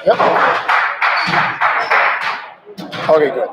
Yep. Okay, good.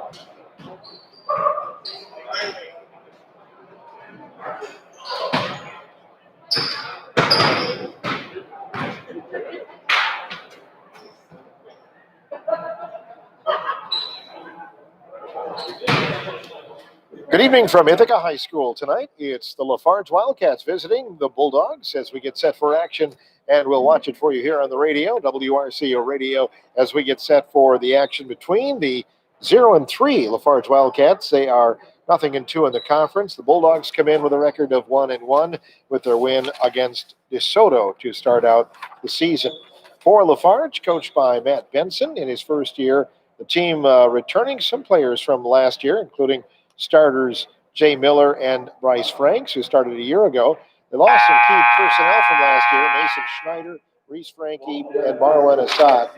Good evening from Ithaca High School tonight. It's the Farge Wildcats visiting the Bulldogs as we get set for action, and we'll watch it for you here on the radio, WRCO radio, as we get set for the action between the 0-3 Lafarge Wildcats. They are 0-2 in the conference. The Bulldogs come in with a record of 1-1 with their win against DeSoto to start out the season. For Lafarge, coached by Matt Benson in his first year, the team returning some players from last year, including starters Jay Miller and Bryce Franks, who started a year ago. They lost some key personnel from last year, Mason Schneider, Reese Frankie, and Marwan Assad.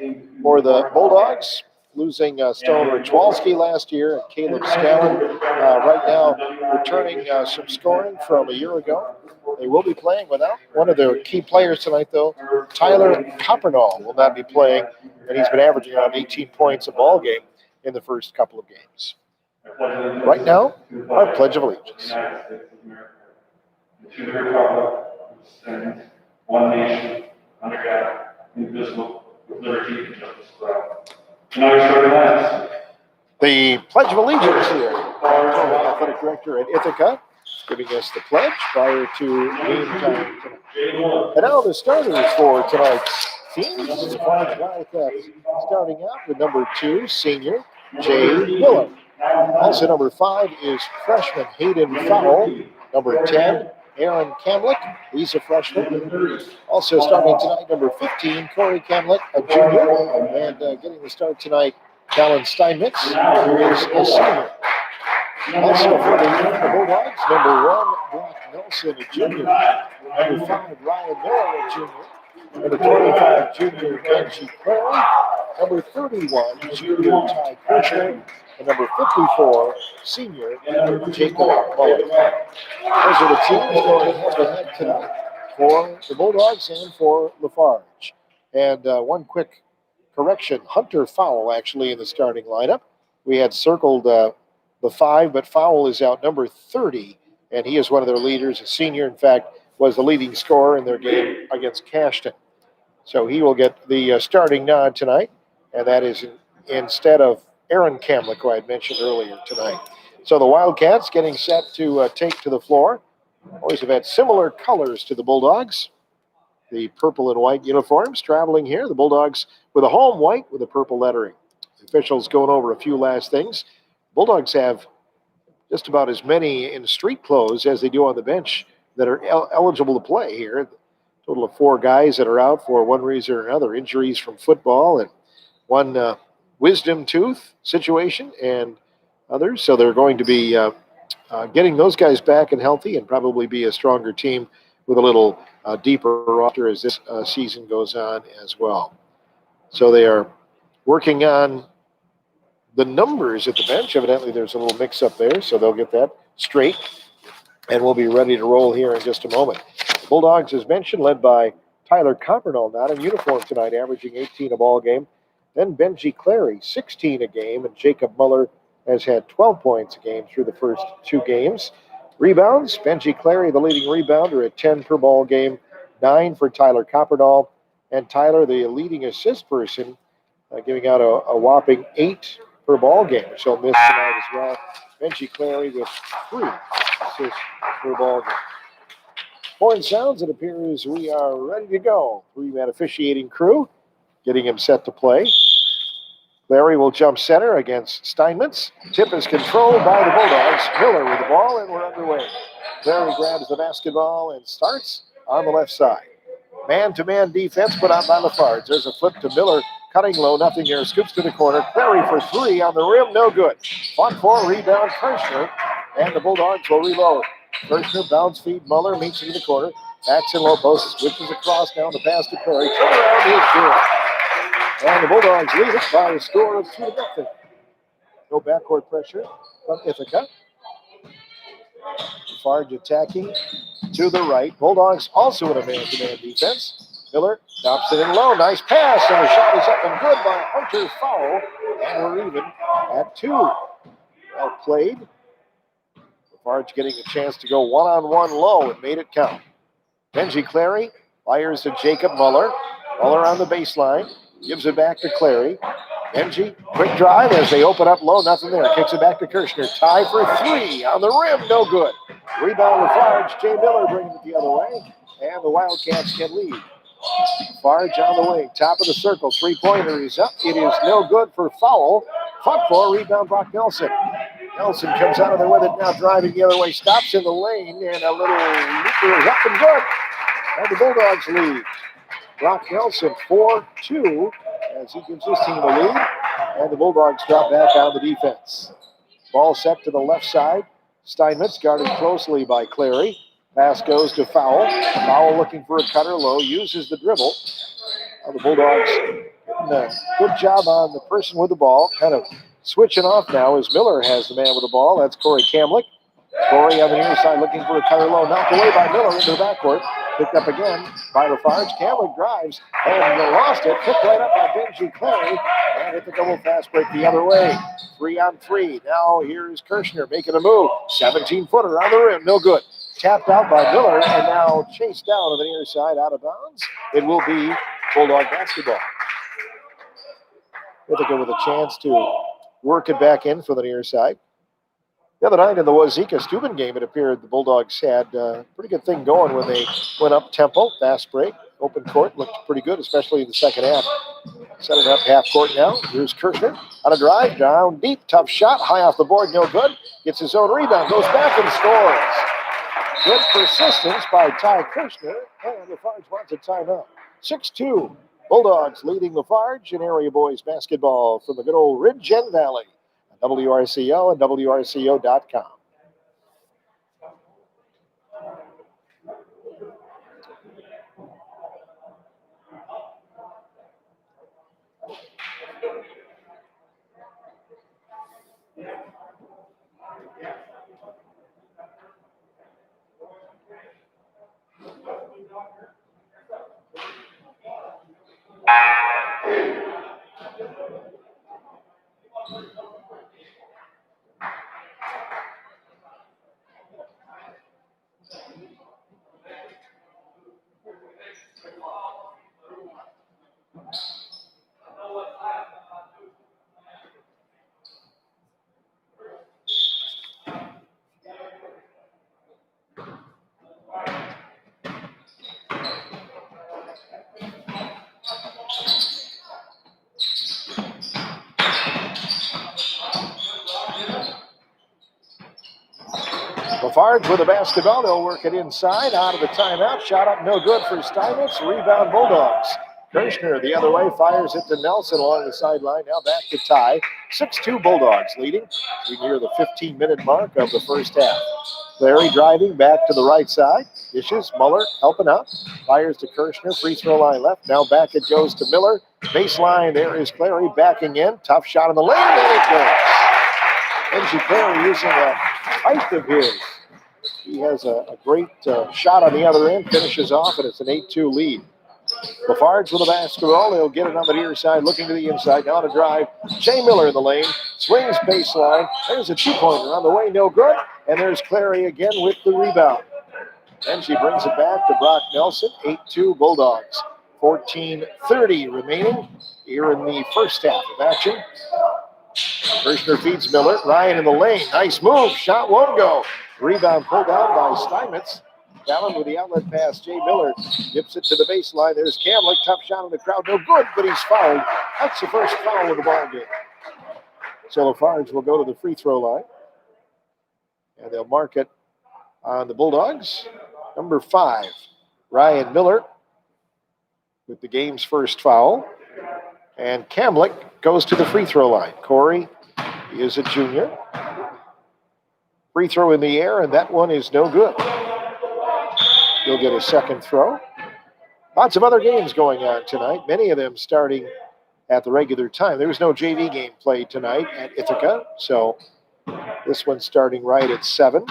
For the Bulldogs, losing Stone Richwalski last year and Caleb Scallon. Right now, returning some scoring from a year ago. They will be playing without one of their key players tonight, though. Tyler Coppernall will not be playing, and he's been averaging around 18 points a ball game in the first couple of games. Right now, our Pledge of Allegiance. To the republic, and one nation, under God, indivisible, with liberty and justice for all. And I started last. The Pledge of Allegiance here. Athletic Director at Ithaca giving us the pledge prior to game time tonight. And now the starters for tonight's teams. The Farge Wildcats starting out with number 2, senior Jay Miller. Also number 5 is freshman Hayden Fowle. Number 10, Aaron Kamlick. He's a freshman. Also starting tonight, number 15, Corey Kamlick, a junior. And getting the start tonight, Callan Steinmetz, who is a senior. Also for the Bulldogs, number 1, Brock Nelson, a junior. Number 5, Ryan Miller, a junior. Number 25, junior Benji Clary. Number 31, junior Ty Kirchner. And number 54, senior Jacob Mullen. Those are the teams going head-to-head tonight for the Bulldogs and for Lafarge. And one quick correction, Hunter Fowle actually in the starting lineup. We had circled the 5, but Fowle is out number 30, and he is one of their leaders, a senior, in fact, was the leading scorer in their game against Cashton. So he will get the starting nod tonight, and that is instead of Aaron Kamlick, who I had mentioned earlier tonight. So the Wildcats getting set to take to the floor. Always have had similar colors to the Bulldogs. The purple and white uniforms traveling here. The Bulldogs with a home white with a purple lettering. The officials going over a few last things. Bulldogs have just about as many in street clothes as they do on the bench that are eligible to play here. Total of 4 guys that are out for one reason or another, injuries from football and one wisdom tooth situation and others. So they're going to be getting those guys back and healthy and probably be a stronger team with a little deeper roster as this season goes on as well. So they are working on the numbers at the bench. Evidently, there's a little mix-up there, so they'll get that straight, and we'll be ready to roll here in just a moment. Bulldogs, as mentioned, led by Tyler Coppernall, not in uniform tonight, averaging 18 a ball game. Then Benji Clary, 16 a game, and Jacob Muller has had 12 points a game through the first 2 games. Rebounds, Benji Clary, the leading rebounder at 10 per ball game, 9 for Tyler Coppernall, and Tyler, the leading assist person, giving out a whopping 8 per ball game, which he'll miss tonight as well. Benji Clary with 3 assists per ball game. Horn sounds, it appears we are ready to go. 3-man officiating crew getting him set to play. Clary will jump center against Steinmetz. Tip is controlled by the Bulldogs. Miller with the ball, and we're underway. Clary grabs the basketball and starts on the left side. Man-to-man defense put on by LaFarge. There's a flip to Miller, cutting low, nothing there. Scoops to the corner. Clary for 3 on the rim, no good. Fought for, rebound, Kirshner, and the Bulldogs will reload. Kirshner bounce feed, Muller meets into the corner. Backs in low post, switches across now, the pass to Clary. Turn around, he is good. And the Bulldogs lead it by a score of 2-0. No backcourt pressure from Ithaca. Farge attacking to the right. Bulldogs also in a man-to-man defense. Miller drops it in low. Nice pass, and the shot is up and good by Hunter Fowl. And we're even at 2. Well played. Farge getting a chance to go one-on-one low and made it count. Benji Clary fires to Jacob Muller. Muller on the baseline. Gives it back to Clary. Benji, quick drive as they open up low. Nothing there. Kicks it back to Kirshner. Tie for 3 on the rim. No good. Rebound with Farge. Jay Miller brings it the other way. And the Wildcats can lead. Farge on the wing. Top of the circle. 3-pointer is up. It is no good for Foul. Fought for. Rebound Brock Nelson. Nelson comes out of there with it now, driving the other way. Stops in the lane. And a little leaper is up and good. And the Bulldogs lead. Brock Nelson 4-2 as he gives his team a lead. And the Bulldogs drop back on the defense. Ball set to the left side. Steinmetz guarded closely by Clary. Pass goes to Fowl. Fowl looking for a cutter low. Uses the dribble. The Bulldogs getting a good job on the person with the ball. Kind of switching off now as Miller has the man with the ball. That's Corey Kamlick. Corey on the near side looking for a cutter low. Knocked away by Miller into the backcourt. Picked up again by LaFarge. Kamlick drives and lost it. Picked right up by Benji Clary. And hit the double fast break the other way. 3-on-3. Now here's Kirshner making a move. 17-footer on the rim. No good. Tapped out by Miller and now chased down on the near side out of bounds. It will be Bulldog basketball. Ithaca with a chance to work it back in for the near side. The other night in the Wazeeka-Steuben game, it appeared the Bulldogs had a pretty good thing going when they went up tempo, fast break, open court, looked pretty good, especially in the second half. Set it up half court now. Here's Kirshner on a drive, down deep, tough shot, high off the board, no good. Gets his own rebound, goes back and scores. Good persistence by Ty Kirshner, and LaFarge wants a timeout. 6-2, Bulldogs leading LaFarge in area boys basketball from the good old Ridge and Valley. WRCO and WRCO.com. Farge with the basketball. They'll work it inside, out of the timeout. Shot up, no good for Steinmetz. Rebound, Bulldogs. Kirschner the other way, fires it to Nelson along the sideline. Now back to tie. 6-2 Bulldogs leading. We near the 15-minute mark of the first half. Larry driving back to the right side. Dishes, Muller helping out. Fires to Kirschner, free throw line left. Now back it goes to Miller. Baseline, there is Clary backing in. Tough shot in the lane, and it goes. Benji Clary using that height of his. He has a great shot on the other end, finishes off, and it's an 8-2 lead. Farge with the basketball. They'll get it on the near side, looking to the inside. Now to drive. Jay Miller in the lane. Swings baseline. There's a two-pointer on the way, no good. And there's Clary again with the rebound. And she brings it back to Brock Nelson. 8-2 Bulldogs. 14:30 remaining here in the first half of action. Kirschner feeds Miller. Ryan in the lane. Nice move. Shot won't go. Rebound pulled down by Steinmetz. Allen with the outlet pass. Jay Miller dips it to the baseline. There's Kamlick. Tough shot in the crowd. No good, but he's fouled. That's the first foul of the ball game. So Lafarge will go to the free throw line. And they'll mark it on the Bulldogs. Number 5, Ryan Miller with the game's first foul. And Kamlick goes to the free throw line. Corey is a junior. Free throw in the air, and that one is no good. He'll get a second throw. Lots of other games going on tonight, many of them starting at the regular time. There was no JV game played tonight at Ithaca, so this one's starting right at 7.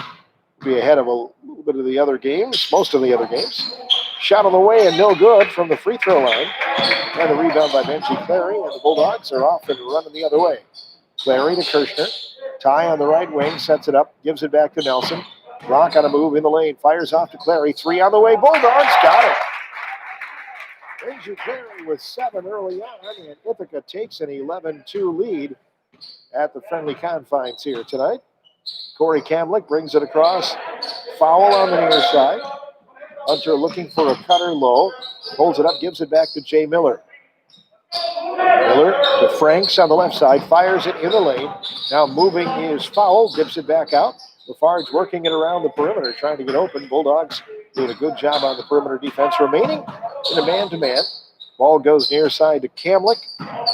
Be ahead of a little bit of the other games, most of the other games. Shot on the way and no good from the free throw line. And the rebound by Benji Clary, and the Bulldogs are off and running the other way. Clary to Kirschner. Ty on the right wing, sets it up, gives it back to Nelson. Rock on a move in the lane, fires off to Clary. 3 on the way, Bulldogs got it. Benji Clary with 7 early on, and Ithaca takes an 11-2 lead at the friendly confines here tonight. Corey Kamlick brings it across. Foul on the near side. Hunter looking for a cutter low. Holds it up, gives it back to Jay Miller. Miller to Franks on the left side. Fires it in the lane. Now moving is foul. Dips it back out. Lafarge working it around the perimeter, trying to get open. Bulldogs doing a good job on the perimeter defense. Remaining in a man-to-man. Ball goes near side to Kamlick.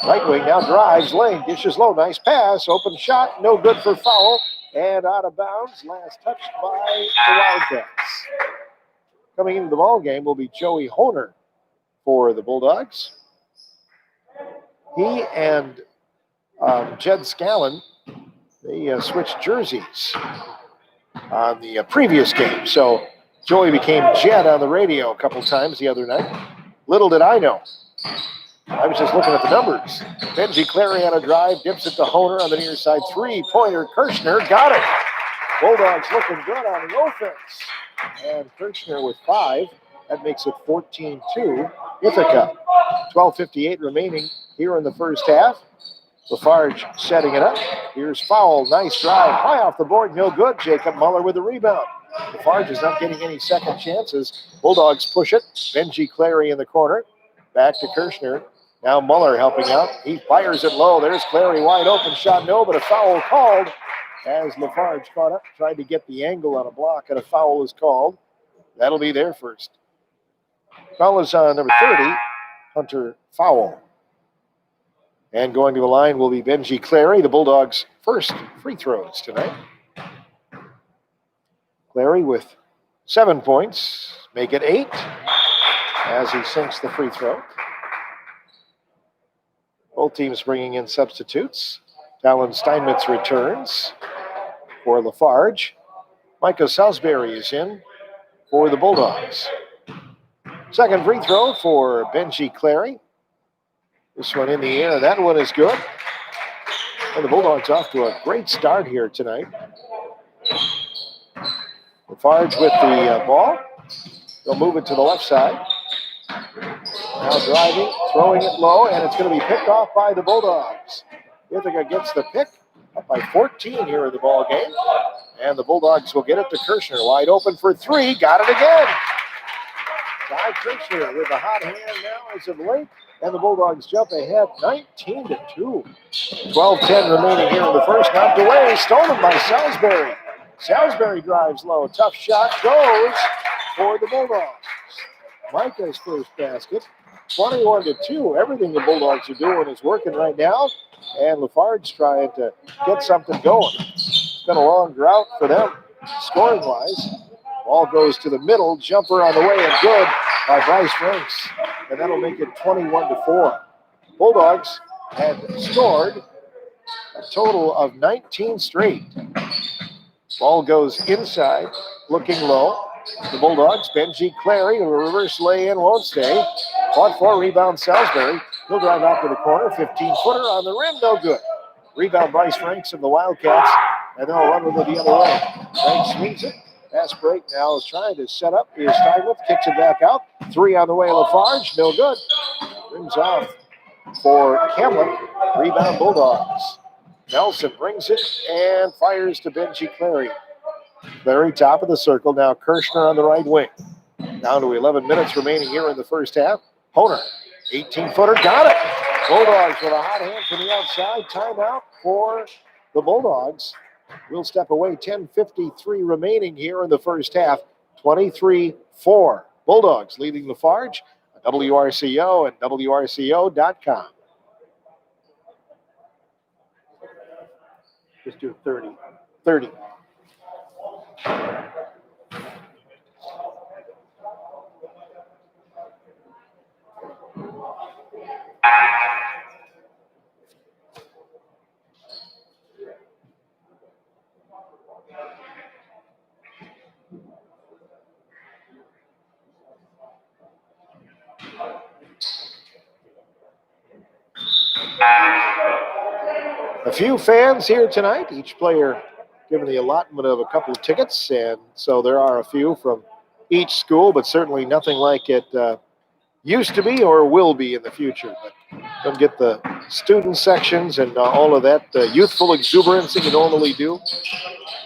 Right wing now drives lane. Dishes low. Nice pass. Open shot. No good for foul. And out of bounds. Last touched by the Wildcats. Coming into the ball game will be Joey Honer for the Bulldogs. He and Jed Scallon, they switched jerseys on the previous game. So Joey became Jed on the radio a couple times the other night. Little did I know. I was just looking at the numbers. Benji Clary on a drive, dips it to Honer on the near side. 3-pointer, Kirschner got it. Bulldogs looking good on the offense. And Kirschner with 5. That makes it 14-2 Ithaca. 12:58 remaining here in the first half. Lafarge setting it up. Here's foul. Nice drive. High off the board. No good. Jacob Muller with the rebound. Lafarge is not getting any second chances. Bulldogs push it. Benji Clary in the corner. Back to Kirschner. Now Muller helping out. He fires it low. There's Clary wide open. Shot no, but a foul called as Lafarge caught up. Tried to get the angle on a block, and a foul is called. That'll be their first. Foul is on number 30, Hunter Fowl. And going to the line will be Benji Clary, the Bulldogs' first free throws tonight. Clary with 7 points, make it 8 as he sinks the free throw. Both teams bringing in substitutes. Talon Steinmetz returns for Lafarge. Micah Salisbury is in for the Bulldogs. Second free throw for Benji Clary. This one in the air. That one is good. And the Bulldogs off to a great start here tonight. Farge with the ball. They'll move it to the left side. Now driving, throwing it low, and it's going to be picked off by the Bulldogs. Ithaca gets the pick, up by 14 here in the ball game. And the Bulldogs will get it to Kirschner. Wide open for 3. Got it again. Ty Kirschner with a hot hand now as of late. And the Bulldogs jump ahead 19-2. 12-10 remaining here in the first. Knocked away. Stolen by Salisbury. Salisbury drives low. Tough shot goes for the Bulldogs. Micah's first basket. 21-2. Everything the Bulldogs are doing is working right now. And Lafarge trying to get something going. It's been a long drought for them, scoring-wise. Ball goes to the middle. Jumper on the way and good by Bryce Franks. And that'll make it 21-4. Bulldogs had scored a total of 19 straight. Ball goes inside, looking low. The Bulldogs, Benji Clary, a reverse lay-in, won't stay. Fought for, rebound Salisbury. He'll drive out to the corner, 15-footer on the rim, no good. Rebound Bryce Franks of the Wildcats, and they'll run with it the other way. Franks swings it. Fast break now is trying to set up. Here's Steinwith, kicks it back out. 3 on the way, Lafarge, no good. Rims off for Camlett. Rebound Bulldogs. Nelson brings it and fires to Benji Clary. Clary, top of the circle. Now Kirshner on the right wing. Down to 11 minutes remaining here in the first half. Honer, 18-footer, got it. Bulldogs with a hot hand from the outside. Timeout for the Bulldogs. We'll step away. 10:53 remaining here in the first half. 23-4. Bulldogs leading Lafarge. WRCO and WRCO.com. Just do 30. 30. A few fans here tonight, each player given the allotment of a couple of tickets, and so there are a few from each school, but certainly nothing like it used to be or will be in the future. But don't get the student sections and all of that youthful exuberance that you normally do.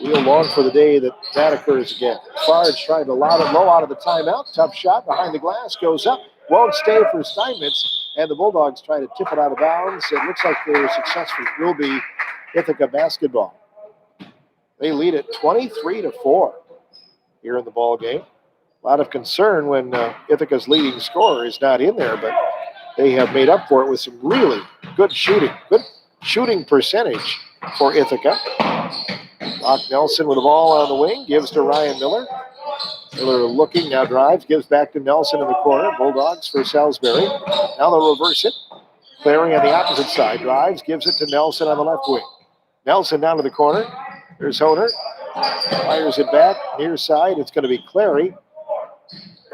We'll long for the day that that occurs again. Farge trying to loud it low out of the timeout. Tough shot behind the glass, goes up, won't stay for Steinmetz. And the Bulldogs try to tip it out of bounds. It looks like they were successful. It will be Ithaca basketball. They lead it 23-4 here in the ball game. A lot of concern when Ithaca's leading scorer is not in there, but they have made up for it with some really good shooting. Good shooting percentage for Ithaca. Brock Nelson with the ball on the wing, gives to Ryan Miller. Miller looking, now drives, gives back to Nelson in the corner. Bulldogs for Salisbury. Now they'll reverse it. Clary on the opposite side, drives, gives it to Nelson on the left wing. Nelson down to the corner. There's Honer. Fires it back, near side. It's going to be Clary.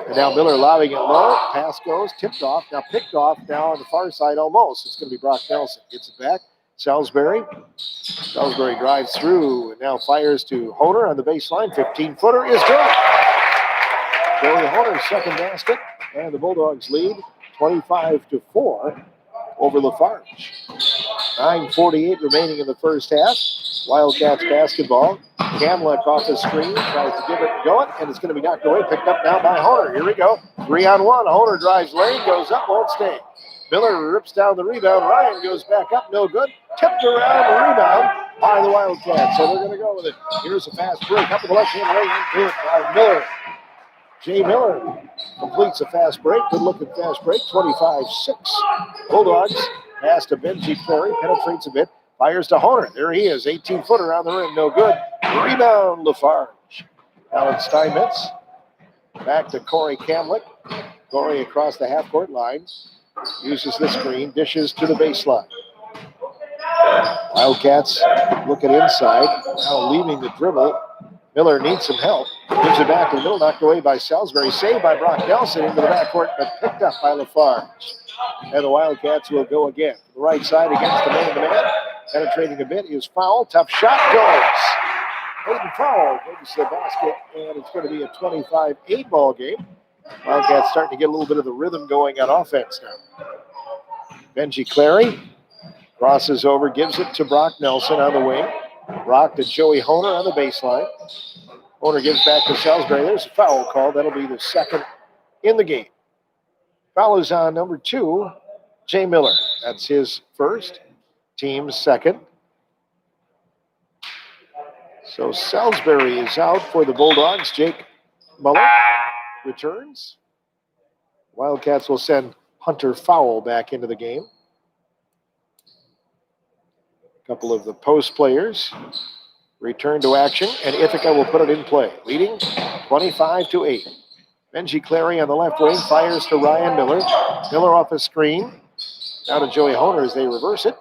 And now Miller lobbing it low. Pass goes, tipped off. Now picked off now on the far side almost. It's going to be Brock Nelson. Gets it back. Salisbury. Salisbury drives through and now fires to Honer on the baseline. 15-footer is good. Joey Honer's second basket. And the Bulldogs lead 25-4 over Lafarge. 9:48 remaining in the first half. Wildcats basketball. Kamlek off the screen, tries to give it going, and it's going to be knocked away. Picked up now by Honer. Here we go. 3-on-1. Honer drives lane, goes up, won't stay. Miller rips down the rebound. Ryan goes back up, no good. Tipped around, rebound by the Wildcats. So they're going to go with it. Here's a fast break. Up with the left hand, right hand, good by Miller. Jay Miller completes a fast break. Good looking fast break. 25-6. Bulldogs pass to Benji Clary. Penetrates a bit. Fires to Honer. There he is. 18-footer on the rim. No good. Rebound, Lafarge. Alan Steinmetz. Back to Corey Kamlick. Corey across the half-court line. Uses the screen. Dishes to the baseline. Wildcats looking inside. Now leaving the dribble. Miller needs some help. Gives it back to the middle. Knocked away by Salisbury. Saved by Brock Nelson into the backcourt, but picked up by Lafarge. And the Wildcats will go again. The right side against the man-to-man. Penetrating a bit is foul. Tough shot goes. Hayden Fowl goes to the basket, and it's going to be a 25-8 ball game. Wildcats starting to get a little bit of the rhythm going on offense now. Benji Clary crosses over, gives it to Brock Nelson on the wing. Brock to Joey Honer on the baseline. Honer gives back to Salisbury. There's a foul call. That'll be the second in the game. Foul is on number 2, Jay Miller. That's his first, team's second. So Salisbury is out for the Bulldogs. Jake Muller returns. Wildcats will send Hunter Fowle back into the game. A couple of the post players return to action, and Ithaca will put it in play, leading 25-8. Benji Clary on the left wing fires to Ryan Miller. Miller off a screen. Now to Joey Honer as they reverse it.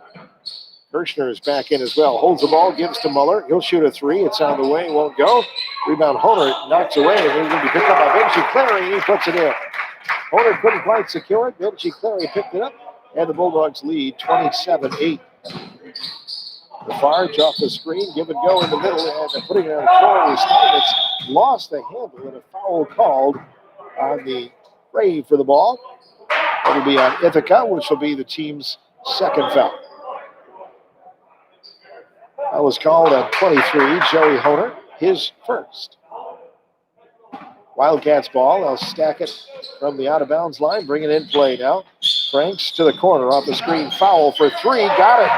Kirshner is back in as well. Holds the ball, gives to Muller. He'll shoot a three. It's on the way, won't go. Rebound Honer knocks away, and he's going to be picked up by Benji Clary, and he puts it in. Honer couldn't quite secure it. Benji Clary picked it up, and the Bulldogs lead 27-8. The Farge off the screen, give and go in the middle, and they're putting it on the floor. It's lost the handle, and a foul called on the Brave for the ball. It'll be on Ithaca, which will be the team's second foul. That was called on 23, Joey Honer, his first. Wildcats ball. They'll stack it from the out-of-bounds line, bring it in play now. Franks to the corner off the screen, foul for three, got it.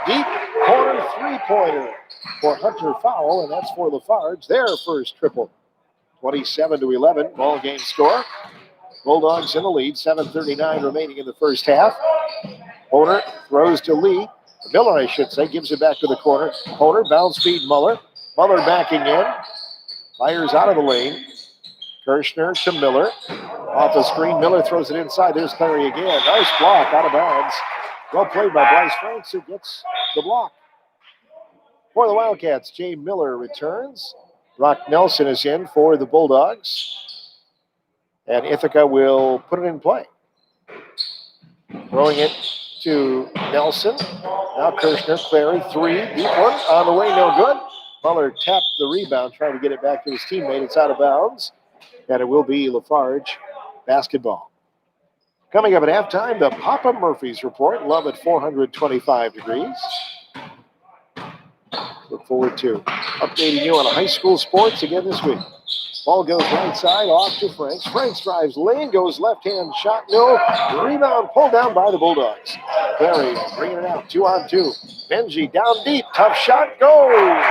Deep corner three-pointer for Hunter Fowle, and that's for Lafarge, their first triple. 27-11, ball game score. Bulldogs in the lead, 7:39 remaining in the first half. Honer throws to Lee. Miller, I should say, gives it back to the corner. Honer, bounce feed Muller. Muller backing in. Fires out of the lane. Kirshner to Miller. Off the screen, Miller throws it inside. There's Clary again. Nice block, out of bounds. Well played by Bryce Franks, who gets the block. For the Wildcats, Jay Miller returns. Brock Nelson is in for the Bulldogs. And Ithaca will put it in play. Throwing it to Nelson. Now Kirshner, Clary, three, deep one, on the way, no good. Muller tapped the rebound, trying to get it back to his teammate. It's out of bounds, and it will be Lafarge basketball. Coming up at halftime, the Papa Murphy's report. Love at 425 degrees. Look forward to updating you on high school sports again this week. Ball goes right side, off to Franks. Franks drives lane, goes left-hand shot, no. Rebound pulled down by the Bulldogs. Clary bringing it out, 2-on-2. Benji down deep, tough shot, goes.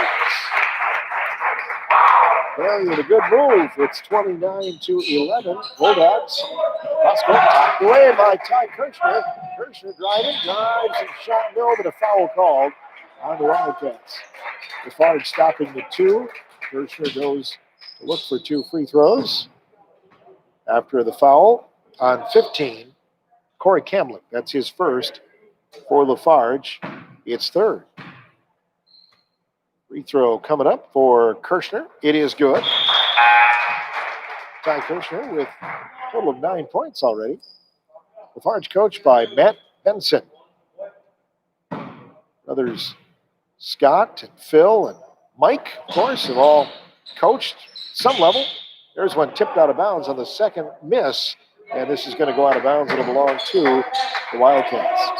Clary with a good move. It's 29-11. Bulldogs. Bosco knocked away by Ty Kirshner. Kirshner drives and shot, no, but a foul called on the Wildcats. The Farge stopping the two. Kirshner goes to look for two free throws. After the foul on 15, Corey Camlick. That's his first for Lafarge. It's third. Free throw coming up for Kirshner. It is good. Ty Kirshner with a total of 9 points already. Lafarge coached by Matt Benson. Brothers Scott and Phil and Mike, of course, have all coached some level. There's one tipped out of bounds on the second miss, and this is going to go out of bounds. It'll belong to the Wildcats.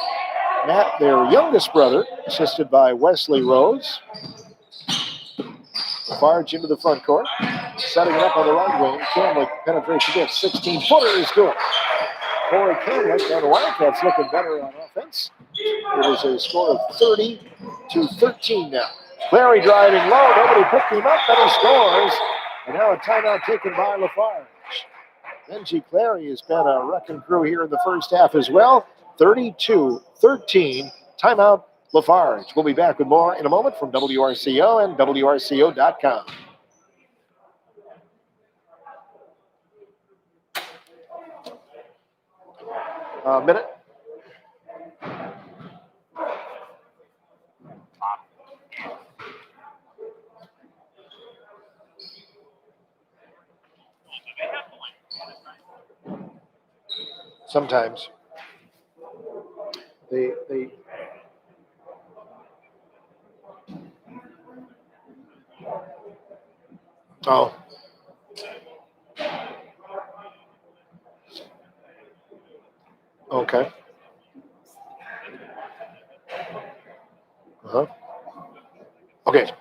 Matt, their youngest brother, assisted by Wesley Rose. Farge into the front court, setting it up on the right wing. Camlick penetration gets 16-footer is good. Corey Camlick, and the Wildcats looking better on offense. It is a score of 30-13 now. Clary driving low, nobody picked him up, and he scores. And now a timeout taken by Lafarge. Benji Clary has been a wrecking crew here in the first half as well. 32-13, timeout Lafarge. We'll be back with more in a moment from WRCO and WRCO.com. A minute. Sometimes they oh. Okay. Uh-huh. Okay.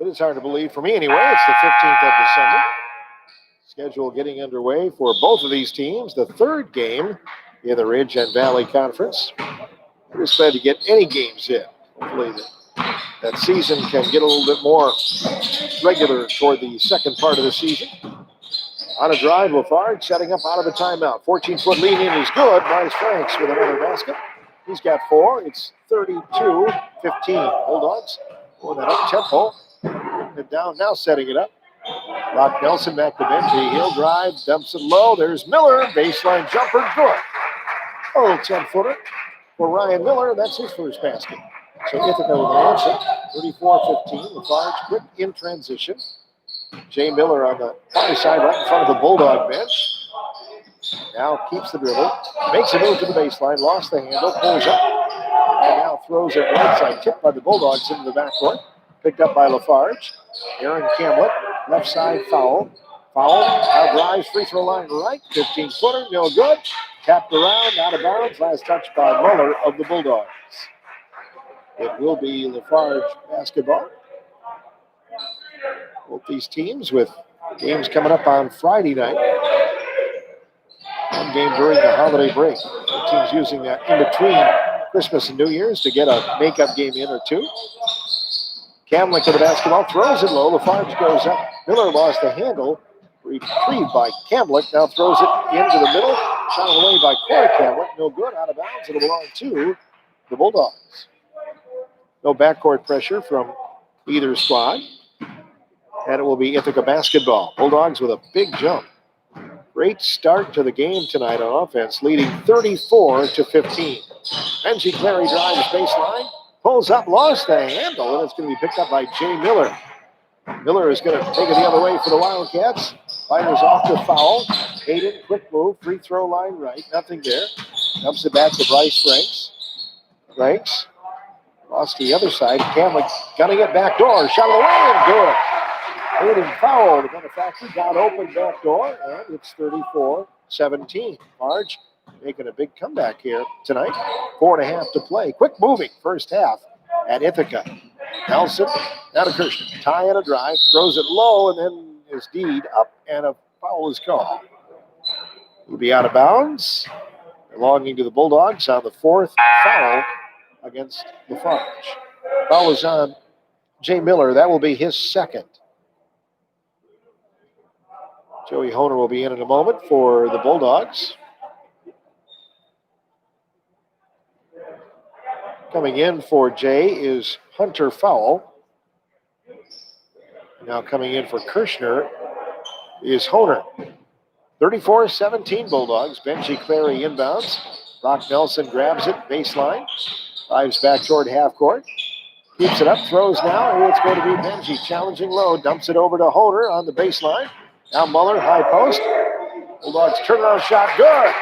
It is hard to believe for me anyway. It's the 15th of December. Schedule getting underway for both of these teams. The third game in the Ridge and Valley Conference. We're just glad to get any games in. Hopefully that season can get a little bit more regular toward the second part of the season. On a drive, Farge setting up out of the timeout. 14-foot lead in is good. Bryce Franks with another basket. He's got 4. It's 32-15. Bulldogs going that up tempo. It down now, setting it up. Brock Nelson back to Benji. He'll drive, dumps it low. There's Miller. Baseline jumper, good. Oh, 10-footer for Ryan Miller. That's his first basket. So Ithaca with an answer. 34-15. Lafarge quick in transition. Jay Miller on the far side right in front of the Bulldog bench. Now keeps the dribble. Makes a move to the baseline. Lost the handle. Pulls up. And now throws it right side. Tipped by the Bulldogs into the backcourt. Picked up by Lafarge. Aaron Camlett. Left side foul. Foul. Now drives free throw line right. 15-footer. No good. Tapped around. Out of bounds. Last touch by Muller of the Bulldogs. It will be Lafarge basketball. Both these teams with games coming up on Friday night. One game during the holiday break. The teams using that in between Christmas and New Year's to get a makeup game in or two. Camlett to the basketball, throws it low. Lafarge goes up. Miller lost the handle. Retrieved by Camlett. Now throws it into the middle. Shot away by Corey Camlett. No good. Out of bounds. It'll belong to the Bulldogs. No backcourt pressure from either squad. And it will be Ithaca basketball. Bulldogs with a big jump. Great start to the game tonight on offense, leading 34-15. Benji Clary drives baseline, pulls up, lost the handle, and it's going to be picked up by Jay Miller. Miller is going to take it the other way for the Wildcats. Fires off the foul. Hayden, quick move, free throw line right, nothing there. Dumps it back to Bryce Franks. Franks lost to the other side. Camlett gunning it back door, shot away and good. Hayden fouled. The benefactor got open back door, and it's 34-17. Farge making a big comeback here tonight. 4.5 to play. Quick moving first half at Ithaca. Nelson, now to Kirshner. Tie and a drive, throws it low, and then is Deed up, and a foul is called. He'll be out of bounds, belonging to the Bulldogs on the 4th foul against Lafarge. Foul is on Jay Miller. That will be his 2nd. Joey Honer will be in a moment for the Bulldogs. Coming in for Jay is Hunter Fowle. Now coming in for Kirshner is Honer. 34-17 Bulldogs. Benji Clary inbounds. Brock Nelson grabs it, baseline. Drives back toward half court. Keeps it up, throws now, and it's going to be Benji challenging low. Dumps it over to Honer on the baseline. Now Muller, high post. Bulldogs turnaround shot, good.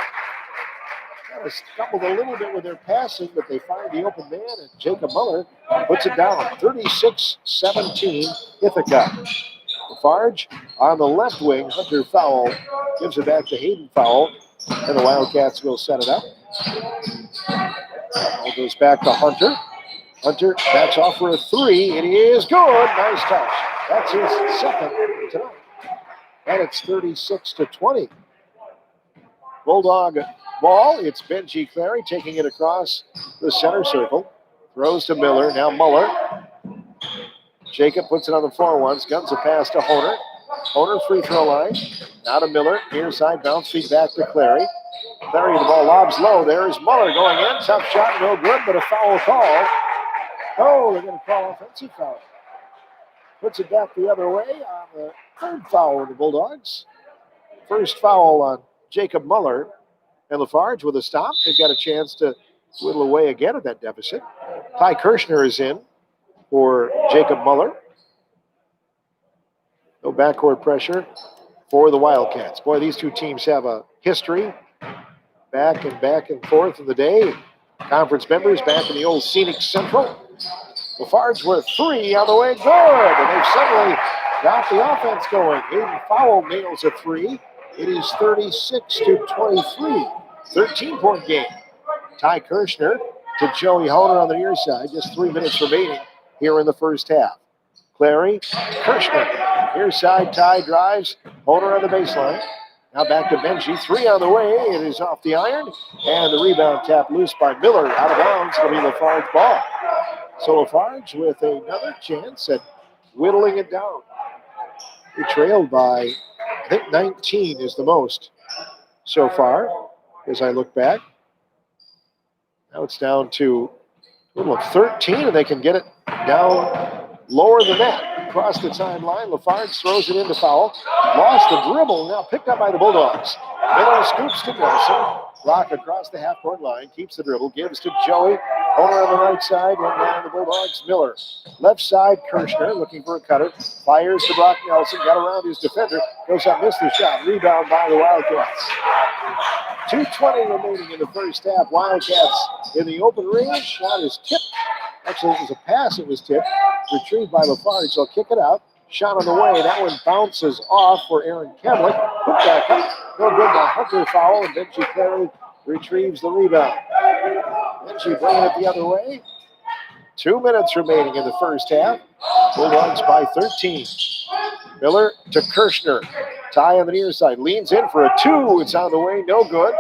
Kind of stumbled a little bit with their passing, but they find the open man, and Jacob Muller puts it down. 36-17 Ithaca. Farge on the left wing. Hunter Fowle gives it back to Hayden Fowle, and the Wildcats will set it up. Ball goes back to Hunter. Hunter backs off for a 3. It is good. Nice touch. That's his 2nd tonight. And it's 36-20. Bulldog ball. It's Benji Clary taking it across the center circle. Throws to Miller. Now Muller. Jacob puts it on the floor once. Guns a pass to Honer. Honer free throw line. Now to Miller. Near side bounce feed back to Clary. Clary, the ball lobs low. There's Muller going in. Tough shot, no good, but a foul call. Oh, they're going to call offensive foul. Puts it back the other way on the 3rd foul of the Bulldogs. First foul on Jacob Muller. And Lafarge with a stop. They've got a chance to whittle away again at that deficit. Ty Kirshner is in for Jacob Muller. No backcourt pressure for the Wildcats. Boy, these two teams have a history. Back and forth in the day. Conference members back in the old Scenic Central. Lafarge with 3 on the way, good. And they've suddenly got the offense going. Hayden Fowle nails a 3. It is 36-23. 13-point game. Ty Kirshner to Joey Honer on the near side. Just 3 minutes remaining here in the first half. Clary, Kirschner. Near side, Ty drives. Holder on the baseline. Now back to Benji. 3 on the way. It is off the iron. And the rebound tapped loose by Miller. Out of bounds. It'll be Lafarge ball. So Lafarge with another chance at whittling it down. We trailed by, I think 19 is the most so far as I look back. Now it's down to a little of 13, and they can get it down lower than that. Across the timeline, Lafarge throws it into foul. Lost the dribble, now picked up by the Bulldogs. Miller scoops to Nelson. Rock across the half-court line, keeps the dribble, gives to Joey. Owner on the right side, and down the Bulldogs, Miller. Left side, Kirschner looking for a cutter. Fires to Brock Nelson, got around his defender. Goes up, missed the shot. Rebound by the Wildcats. 2:20 remaining in the first half. Wildcats in the open range. Shot is tipped. Actually, it was a pass. It was tipped. Retrieved by Lafarge. They'll kick it out. Shot on the way. That one bounces off for Aaron Kemlick. Put back up. No good by Hunter foul. And Benji Clary retrieves the rebound. Benji bringing it the other way. 2 minutes remaining in the first half. Bulldogs by 13. Miller to Kirschner. Ty on the near side. Leans in for a 2. It's on the way. No good.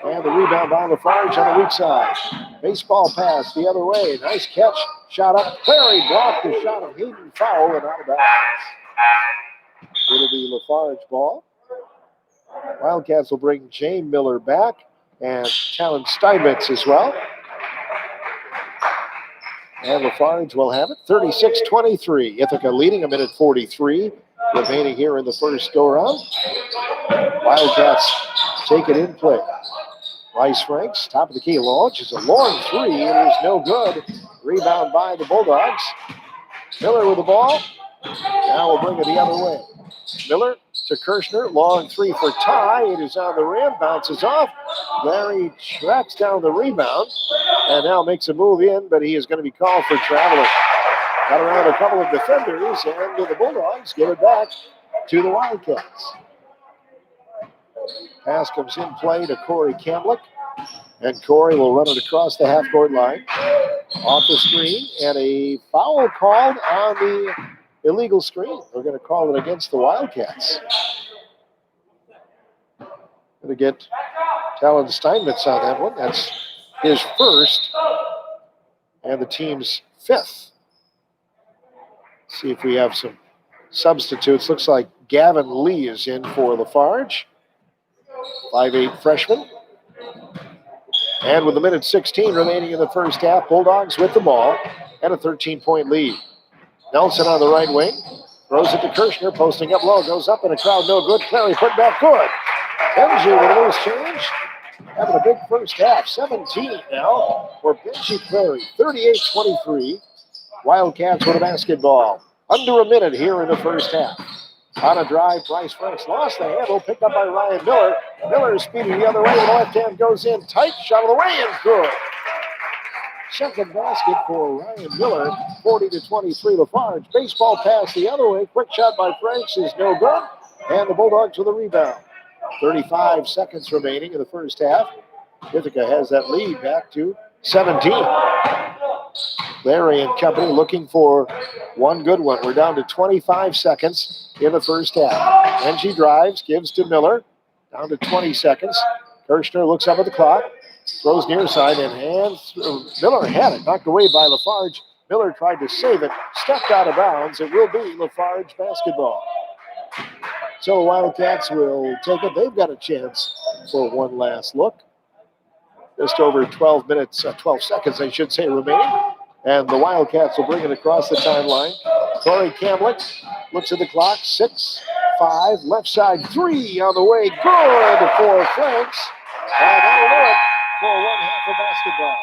And the rebound by Lafarge on the weak side. Baseball pass the other way. Nice catch. Shot up. Clary blocked the shot of Hayden foul and out of bounds. It'll be Lafarge ball. Wildcats will bring Jay Miller back and Talon Steinmetz as well. And Lafarge will have it. 36-23. Ithaca leading a minute 43 remaining here in the first go-round. Wildcats take it in play. Rice Franks, top of the key, launches a long 3. It is no good. Rebound by the Bulldogs. Miller with the ball. Now we'll bring it the other way. Miller to Kirschner. Long 3 for Ty. It is on the rim. Bounces off. Larry tracks down the rebound and now makes a move in, but he is going to be called for traveling. Got around a couple of defenders, and the Bulldogs give it back to the Wildcats. Pass comes in play to Corey Kamlick, and Corey will run it across the half-court line. Off the screen, and a foul called on the illegal screen. We're going to call it against the Wildcats. Going to get Talon Steinmetz on that one. That's his first, and the team's 5th. See if we have some substitutes. Looks like Gavin Lee is in for Lafarge. 5'8" freshman. And with a minute 16 remaining in the first half, Bulldogs with the ball and a 13-point lead. Nelson on the right wing. Throws it to Kirschner, posting up low. Goes up in a crowd, no good. Clary put back good. Benji with a loose change. Having a big first half. 17 now for Benji Clary. 38-23. Wildcats with a basketball. Under a minute here in the first half. On a drive, Bryce Franks lost the handle, picked up by Ryan Miller. Miller is speeding the other way. The left hand goes in tight. Shot of the way and good. Second basket for Ryan Miller. 40-23 Lafarge. Baseball pass the other way. Quick shot by Franks is no good. And the Bulldogs with a rebound. 35 seconds remaining in the first half. Ithaca has that lead back to 17. Larry and company looking for one good one. We're down to 25 seconds in the first half. Benji drives, gives to Miller. Down to 20 seconds. Kirschner looks up at the clock. Throws near side and hands. Miller had it. Knocked away by Lafarge. Miller tried to save it. Stepped out of bounds. It will be Lafarge basketball. So the Wildcats will take it. They've got a chance for one last look. Just over 12 seconds, I should say, remaining. And the Wildcats will bring it across the timeline. Corey Kamlick looks at the clock. 6-5. Left side 3 on the way. Good for Franks. And that'll do it for one half of basketball.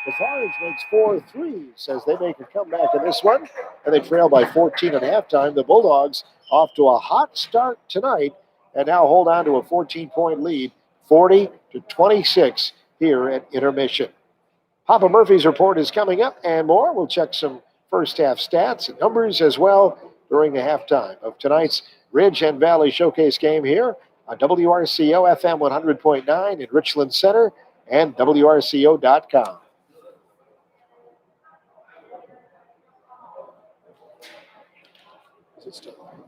The Farge makes 4 threes as they make a comeback in this one. And they trail by 14 at halftime. The Bulldogs off to a hot start tonight and now hold on to a 14-point lead. 40-26 here at intermission. Papa Murphy's report is coming up and more. We'll check some first half stats and numbers as well during the halftime of tonight's Ridge and Valley Showcase game here on WRCO FM 100.9 in Richland Center and WRCO.com. It's still on.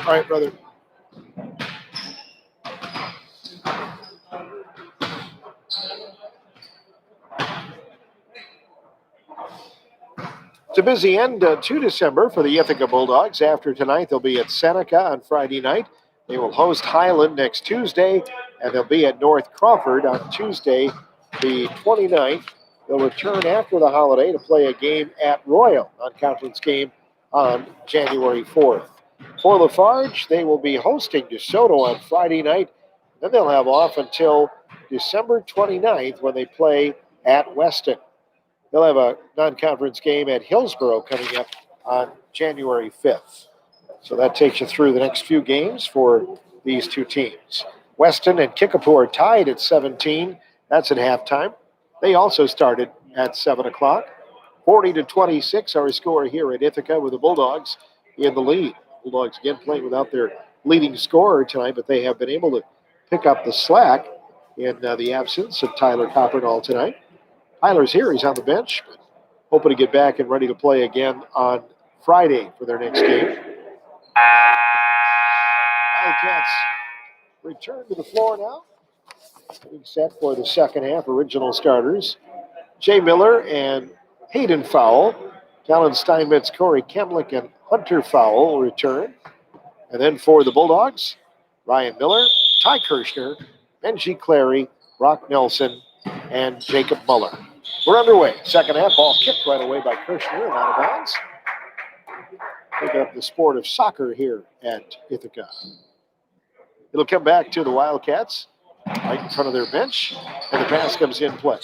All right, brother. It's a busy end to December for the Ithaca Bulldogs. After tonight, they'll be at Seneca on Friday night. They will host Highland next Tuesday, and they'll be at North Crawford on Tuesday, the 29th. They'll return after the holiday to play a game at Royal, non-conference game on January 4th. For Lafarge, they will be hosting DeSoto on Friday night. Then they'll have off until December 29th when they play at Weston. They'll have a non-conference game at Hillsborough coming up on January 5th. So that takes you through the next few games for these two teams. Weston and Kickapoo are tied at 17. That's at halftime. They also started at 7 o'clock. 40-26 our score here at Ithaca with the Bulldogs in the lead. Bulldogs again playing without their leading scorer tonight, but they have been able to pick up the slack in the absence of Tyler Coppernall tonight. Tyler's here. He's on the bench, but hoping to get back and ready to play again on Friday for their next game. Wildcats return to the floor now. Getting set for the second half. Original starters. Jay Miller and Hayden Fowle. Talon Steinmetz, Corey Kemlick, and Hunter Fowle will return. And then for the Bulldogs, Ryan Miller, Ty Kirshner, Benji Clary, Brock Nelson, and Jacob Muller. We're underway. Second half, ball kicked right away by Kirshner and out of bounds. Picking up the sport of soccer here at Ithaca. It'll come back to the Wildcats right in front of their bench, and the pass comes in play.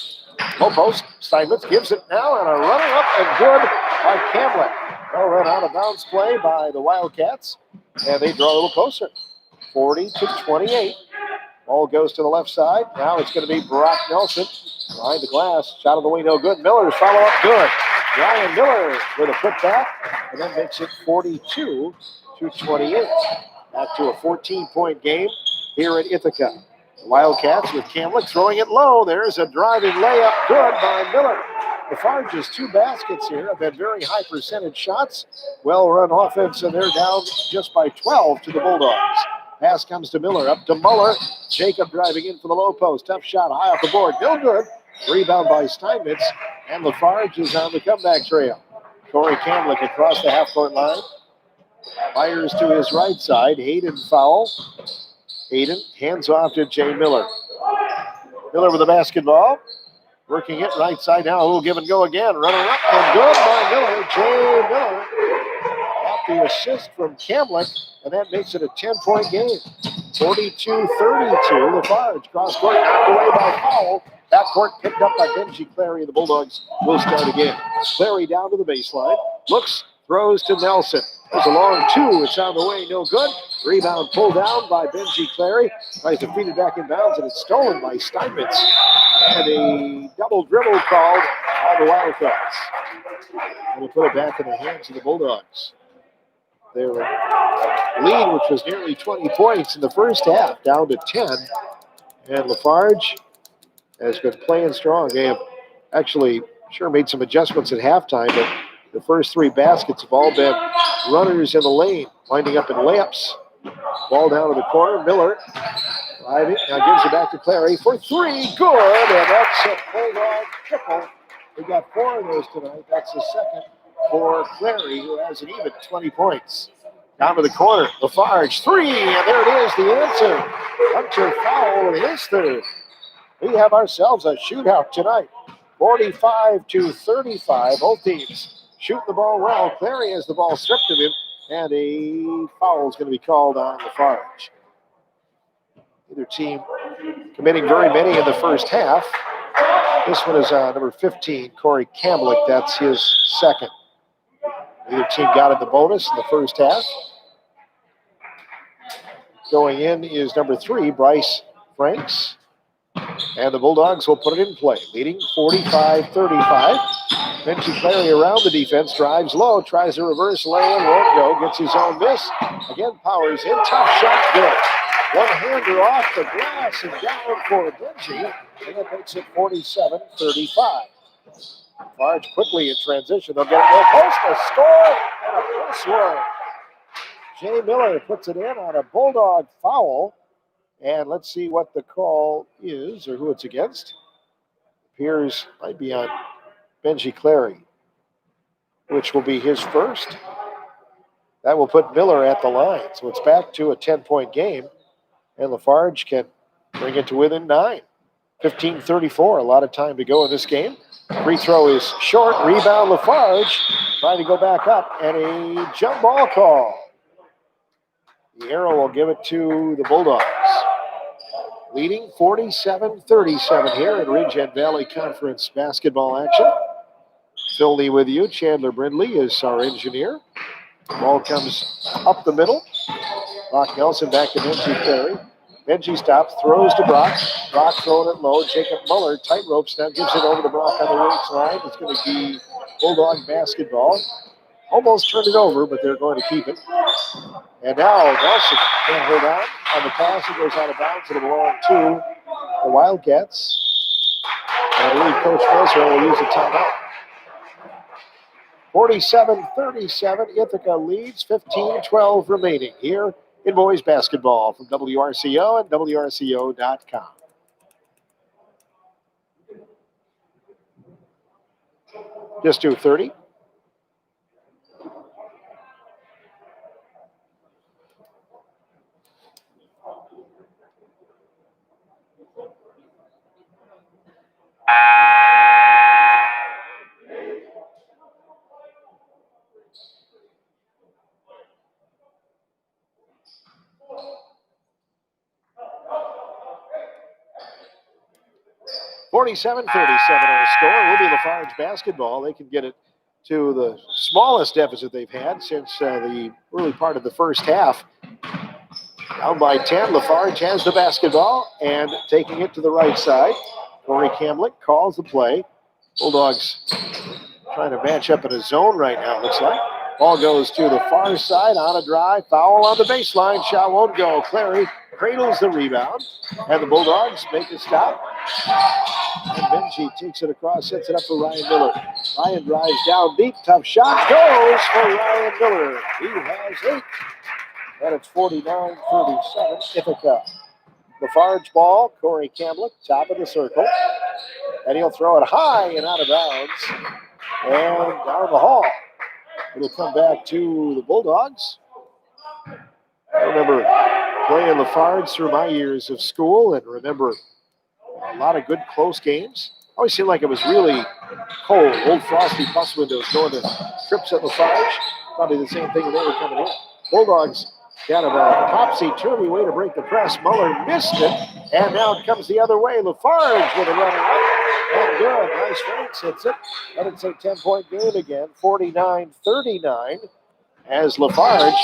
Low post, Steinmetz gives it now, and a runner up and good by Camlett. Well run out of bounds play by the Wildcats, and they draw a little closer. 40-28. Ball goes to the left side. Now it's going to be Brock Nelson behind the glass. Shot of the way, no good. Miller's follow-up good. Ryan Miller with a putback, and then makes it 42-28. Back to a 14-point game here at Ithaca. The Wildcats with Camlick throwing it low. There's a driving layup good by Miller. The Farge's two baskets here have been very high percentage shots. Well-run offense, and they're down just by 12 to the Bulldogs. Pass comes to Miller, up to Muller. Jacob driving in for the low post. Tough shot, high off the board. No good. Rebound by Steinmetz, and Lafarge is on the comeback trail. Corey Camlick across the half-court line. Fires to his right side. Hayden Fowle. Hayden hands off to Jay Miller. Miller with the basketball. Working it right side now. A little give and go again. Runner up and good by Miller. Jay Miller got the assist from Camlick, and that makes it a 10-point game. 42-32. Lafarge cross court knocked away by Fowle. Backcourt picked up by Benji Clary. The Bulldogs will start again. Clary down to the baseline. Looks, throws to Nelson. There's a long two. It's on the way. No good. Rebound pulled down by Benji Clary. Tries to feed it back in bounds, and it's stolen by Steinmetz. And a double dribble called by the Wildcats. And we'll put it back in the hands of the Bulldogs. Their lead, which was nearly 20 points in the first half, down to 10. And Lafarge has been playing strong. They have actually made some adjustments at halftime, but the first three baskets have all been runners in the lane, winding up in layups. Ball down to the corner. Miller driving. Now gives it back to Clary for three. Good. And that's a Bulldog triple. We got four of those tonight. That's the second for Clary, who has an even 20 points. Down to the corner. Lafarge, three. And there it is, the answer. Hunter Fowle with his third. We have ourselves a shootout tonight. 45-35. Both teams shoot the ball well. Clary has the ball stripped of him, and a foul is going to be called on Lafarge. Either team committing very many in the first half. This one is number 15, Corey Camlick. That's his second. Either team got in the bonus in the first half. Going in is number 3, Bryce Franks. And the Bulldogs will put it in play, leading 45-35. Benji Clary around the defense, drives low, tries a reverse lay-in, won't go, gets his own miss. Again, powers in, tough shot, good. One-hander off the glass and down for Benji, and that makes it 47-35. Farge quickly in transition. They'll get it low post, a score, and a plus one. Jay Miller puts it in on a Bulldog foul. And let's see what the call is or who it's against. Appears might be on Benji Clary, which will be his first. That will put Miller at the line. So it's back to a 10-point game. And Lafarge can bring it to within 9. 15:34, a lot of time to go in this game. Free throw is short. Rebound Lafarge trying to go back up. And a jump ball call. The arrow will give it to the Bulldogs. Leading 47-37 here at Ridge and Valley Conference basketball action. Phil Lee with you. Chandler Brindley is our engineer. Ball comes up the middle. Brock Nelson back to Benji Clary. Benji stops, throws to Brock. Brock throwing it low. Jacob Muller tight ropes now, gives it over to Brock on the right side. It's going to be Bulldog basketball. Almost turned it over, but they're going to keep it. And now Nelson can't hold on the pass. It goes out of bounds. It'll belong to the Wildcats. And I believe Coach Messer will use a timeout. 47-37, Ithaca leads, 15-12 remaining here in boys basketball from WRCO and WRCO.com. Just do 30. $47-37 our score. Will be Lafarge basketball. They can get it to the smallest deficit they've had since the early part of the first half. Down by 10, Lafarge has the basketball and taking it to the right side. Corey Kamlick calls the play. Bulldogs trying to match up in a zone right now, it looks like. Ball goes to the far side on a drive. Foul on the baseline. Shot won't go. Clary cradles the rebound. And the Bulldogs make a stop. And Benji takes it across, sets it up for Ryan Miller. Ryan drives down deep. Tough shot goes for Ryan Miller. He has 8. And it's 49-37 Ithaca. Lafarge ball. Corey Kamlick, top of the circle. And he'll throw it high and out of bounds. And down the hall. It'll come back to the Bulldogs. I remember playing Lafarge through my years of school and remember a lot of good close games. Always seemed like it was really cold. Old frosty bus windows going to trips at Lafarge. Probably the same thing when they were coming in. Bulldogs kind of a topsy-turvy way to break the press. Muller missed it, and now it comes the other way. Lafarge with a running up. And good. Nice fence hits it. And it's a 10-point game again. 49-39 as Lafarge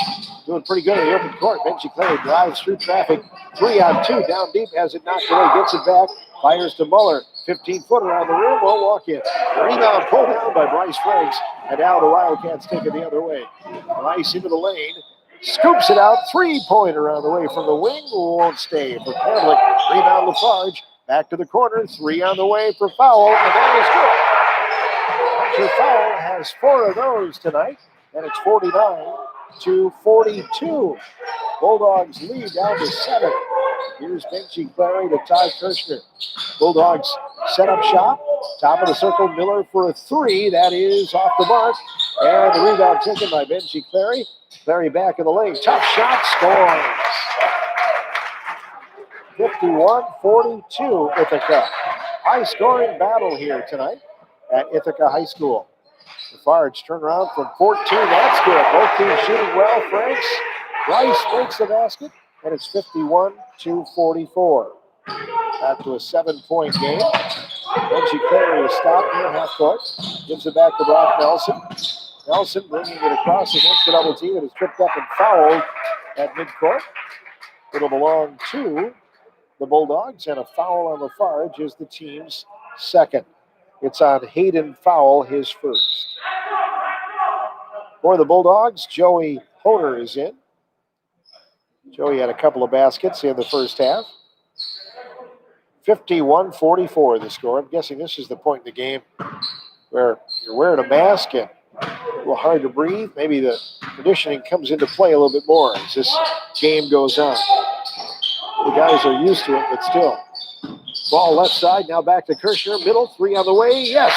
doing pretty good in the open court. Benji Clary drives through traffic. 3-on-2 down deep. Has it knocked away. Gets it back. Fires to Muller. 15-footer on the rim. Won't walk in. Rebound pulled down by Bryce Franks. And now the Wildcats take it the other way. Bryce into the lane. Scoops it out. 3-pointer on the way from the wing. Won't stay for Kamlick. Rebound Lafarge. Back to the corner. 3 on the way for foul. And that is good. Hunter Foul has 4 of those tonight. And it's 49-42. Bulldogs lead down to 7. Here's Benji Clary to Todd Kirshner. Bulldogs set up shop. Top of the circle. Miller for a 3. That is off the mark. And the rebound taken by Benji Clary. Clary back in the lane. Tough shot. Scores. 51-42 Ithaca. High-scoring battle here tonight at Ithaca High School. Lafarge turn around from 14. That's good. Both teams shooting well. Franks. Rice makes the basket, and it's 51-44. Back to a 7-point game. Benji Clary is stopped near half court. Gives it back to Brock Nelson. Nelson bringing it across against the double team. It is tripped up and fouled at midcourt. It'll belong to the Bulldogs, and a foul on Lafarge is the team's second. It's on Hayden Foul, his first. For the Bulldogs, Joey Hoder is in. Joey had a couple of baskets in the first half. 51-44 the score. I'm guessing this is the point in the game where you're wearing a mask and a little hard to breathe. Maybe the conditioning comes into play a little bit more as this game goes on. The guys are used to it, but still. Ball left side, now back to Kirshner. Middle, three on the way. Yes!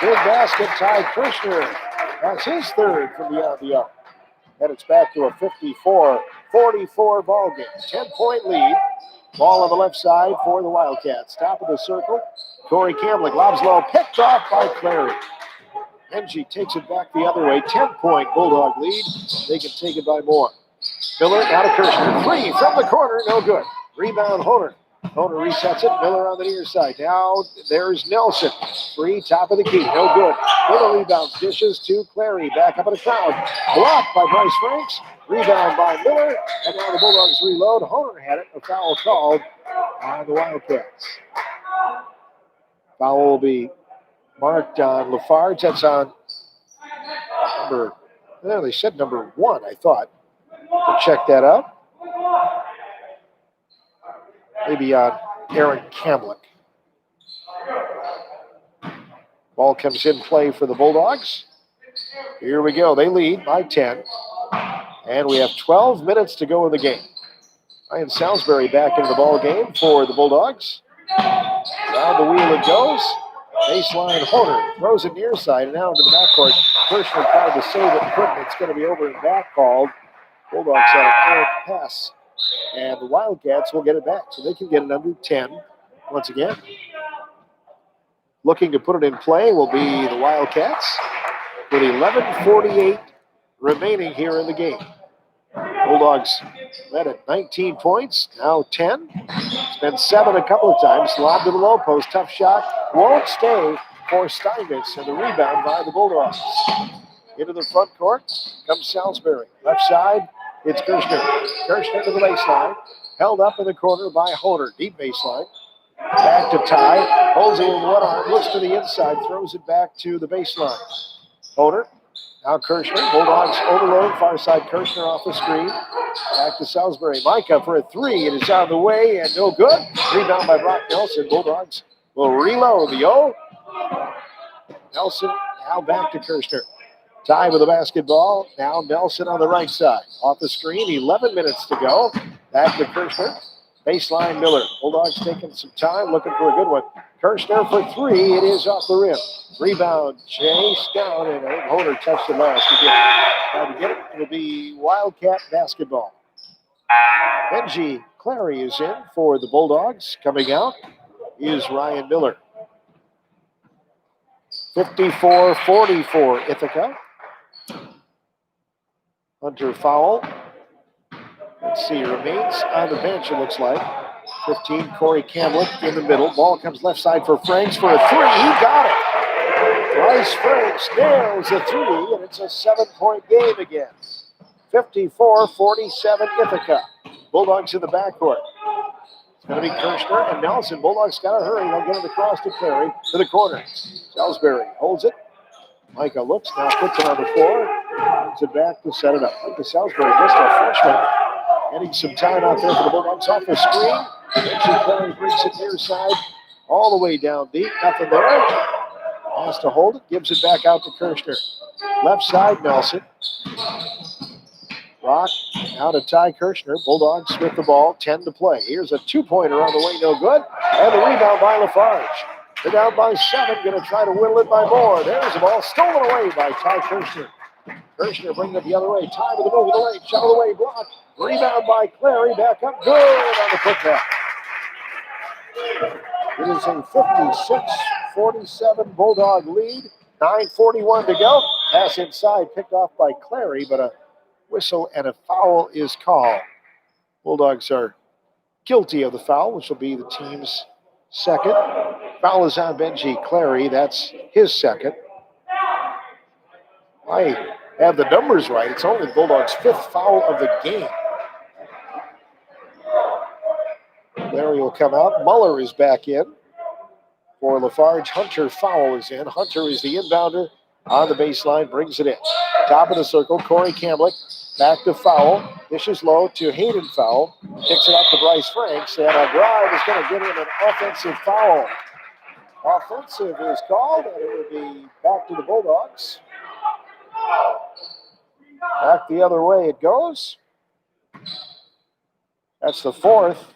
Good basket, Ty Kirshner. That's his third from beyond the arc. And it's back to a 54-44 ball game. 10-point lead. Ball on the left side for the Wildcats. Top of the circle. Corey Kamlick lobs low, picked off by Clary. Benji takes it back the other way. 10-point Bulldog lead. They can take it by more. Miller out of Kirshner. Three from the corner, no good. Rebound, Honer. Honer resets it. Miller on the near side. Now there's Nelson. Three, top of the key, no good. Miller rebounds, dishes to Clary. Back up in the crowd. Blocked by Bryce Franks. Rebound by Miller. And now the Bulldogs reload. Honer had it. A foul called on the Wildcats. Foul will be marked on Lafarge. That's on number, well, they said number 1, I thought. We'll check that out. Maybe on Aaron Kamlick. Ball comes in play for the Bulldogs. Here we go. They lead by 10. And we have 12 minutes to go in the game. Ryan Salisbury back into the ball game for the Bulldogs. Down the wheel it goes. Baseline, Honer throws it near side and now into the backcourt. Kirshner tried to save it, couldn't. It's going to be over and back called. Bulldogs had an errant pass. And the Wildcats will get it back, so they can get it under 10 once again. Looking to put it in play will be the Wildcats with 11:48 remaining here in the game. Bulldogs led at 19 points, now 10. It's been 7 a couple of times. Lob to the low post, tough shot. Won't stay for Steinmetz, and the rebound by the Bulldogs. Into the front court comes Salisbury. Left side, it's Kirshner. Kirshner to the baseline. Held up in the corner by Honer. Deep baseline. Back to Ty. Holds it with one arm. Looks to the inside. Throws it back to the baseline. Honer. Now Kirshner. Bulldogs overloading. Far side. Kirshner off the screen. Back to Salisbury. Micah for a three. It is out of the way and no good. Rebound by Brock Nelson. Bulldogs will reload the O. Nelson now back to Kirshner. Ty with the basketball. Now Nelson on the right side. Off the screen. 11 minutes to go. Back to Kirshner. Baseline Miller. Bulldogs taking some time. Looking for a good one. Kirshner for three. It is off the rim. Rebound. Chase down. And I think Honer touched it last. Trying to get it. It'll be Wildcat basketball. Benji Clary is in for the Bulldogs. Coming out is Ryan Miller. 54-44 Ithaca. Hunter foul. Let's see, remains on the bench, it looks like. 15, Corey Kamlick in the middle. Ball comes left side for Franks for a three. He got it. Bryce Franks nails a three, and it's a 7-point game again. 54-47 Ithaca. Bulldogs in the backcourt. It's going to be Kirshner and Nelson. Bulldogs got to hurry. They'll get it across to Clary to the corner. Salisbury holds it. Micah looks, now puts it on the floor. Puts it back to set it up. Micah Salisbury, just a freshman. Getting some time out there for the Bulldogs off the screen. Benji Clary brings it near side. All the way down deep. Nothing there. Has to hold it. Gives it back out to Kirshner. Left side, Nelson. Rock out to Ty Kirshner. Bulldogs with the ball. 10 to play. Here's a two-pointer on the way. No good. And the rebound by Lafarge. They're down by 7, going to try to whittle it by more. There's the ball stolen away by Ty Kirshner. Kirshner bringing it the other way. Ty with the move of the lane. Shot away, blocked. Rebound by Clary. Back up. Good on the putback. It is a 56-47 Bulldog lead. 9:41 to go. Pass inside, picked off by Clary, but a whistle and a foul is called. Bulldogs are guilty of the foul, which will be the team's second. Foul is on Benji Clary. That's his second. I have the numbers right. It's only the Bulldogs' 5th foul of the game. Clary will come out. Muller is back in for Lafarge. Hunter foul is in. Hunter is the inbounder on the baseline, brings it in. Top of the circle, Corey Kamlick. Back to foul. Dishes low to Hayden foul. Kicks it out to Bryce Franks. And a drive is going to get him an offensive foul. Offensive is called, and it will be back to the Bulldogs. Back the other way it goes. That's the fourth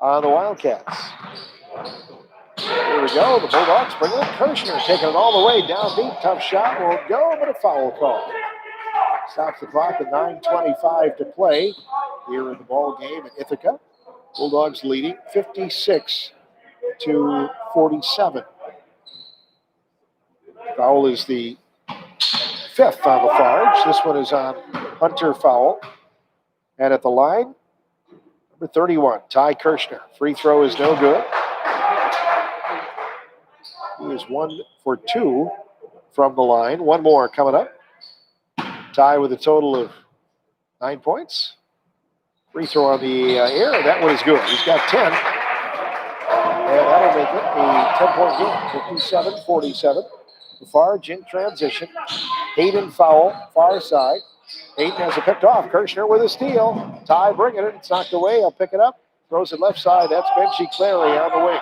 on the Wildcats. Here we go. The Bulldogs bring it up. Kirshner taking it all the way down deep. Tough shot. Won't go, but a foul call. Stops the clock at 9:25 to play here in the ball game at Ithaca. Bulldogs leading 56-47. Foul is the fifth on the Farge. This one is on Hunter foul. And at the line, number 31, Ty Kirshner. Free throw is no good. He is 1 for 2 from the line. One more coming up. Ty with a total of 9 points. Free throw on the air. That one is good. He's got 10. And that'll make it a 10-point game. 57-47. The Farge in transition. Hayden foul, far side. Hayden has it picked off. Kirshner with a steal. Ty bringing it. It's knocked away. He'll pick it up. Throws it left side. That's Benji Clary on the wing.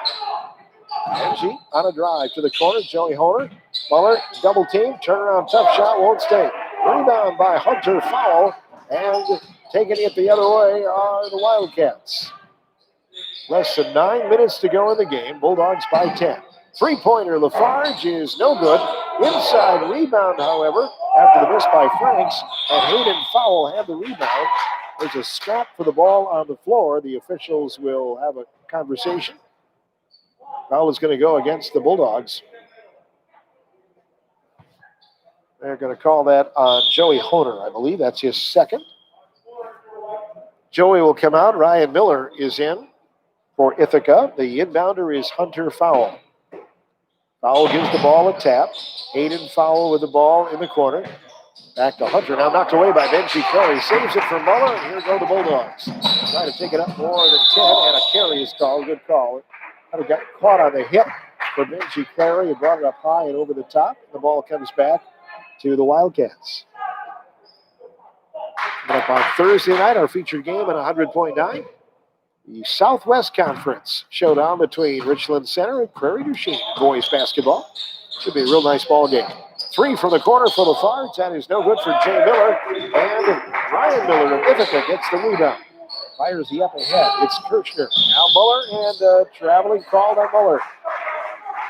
Benji on a drive to the corner. Joey Honer. Muller, double team. Turnaround, tough shot. Won't stay. Rebound by Hunter foul. And taking it the other way are the Wildcats. Less than 9 minutes to go in the game. Bulldogs by 10. Three-pointer Lafarge is no good. Inside rebound, however, after the miss by Franks. And Hayden Fowl had the rebound. There's a scrap for the ball on the floor. The officials will have a conversation. Foul is going to go against the Bulldogs. They're going to call that on Joey Honer, I believe. That's his second. Joey will come out. Ryan Miller is in for Ithaca. The inbounder is Hunter Fowl. Fowl gives the ball a tap. Hayden Fowl with the ball in the corner. Back to Hunter. Now knocked away by Benji Clary. Saves it for Muller, and here go the Bulldogs. Trying to take it up more than 10, and a carry is called. Good call. Kind of got caught on the hip for Benji Clary. He brought it up high and over the top. The ball comes back to the Wildcats. Coming up on Thursday night, our featured game at 100.9. The Southwest Conference showdown between Richland Center and Prairie du Chien boys basketball. Should be a real nice ball game. Three from the corner for the Farge. That is no good for Jay Miller. And Ryan Miller of Ithaca gets the rebound. Fires the up ahead. It's Kirchner. Now Muller and traveling called on Muller.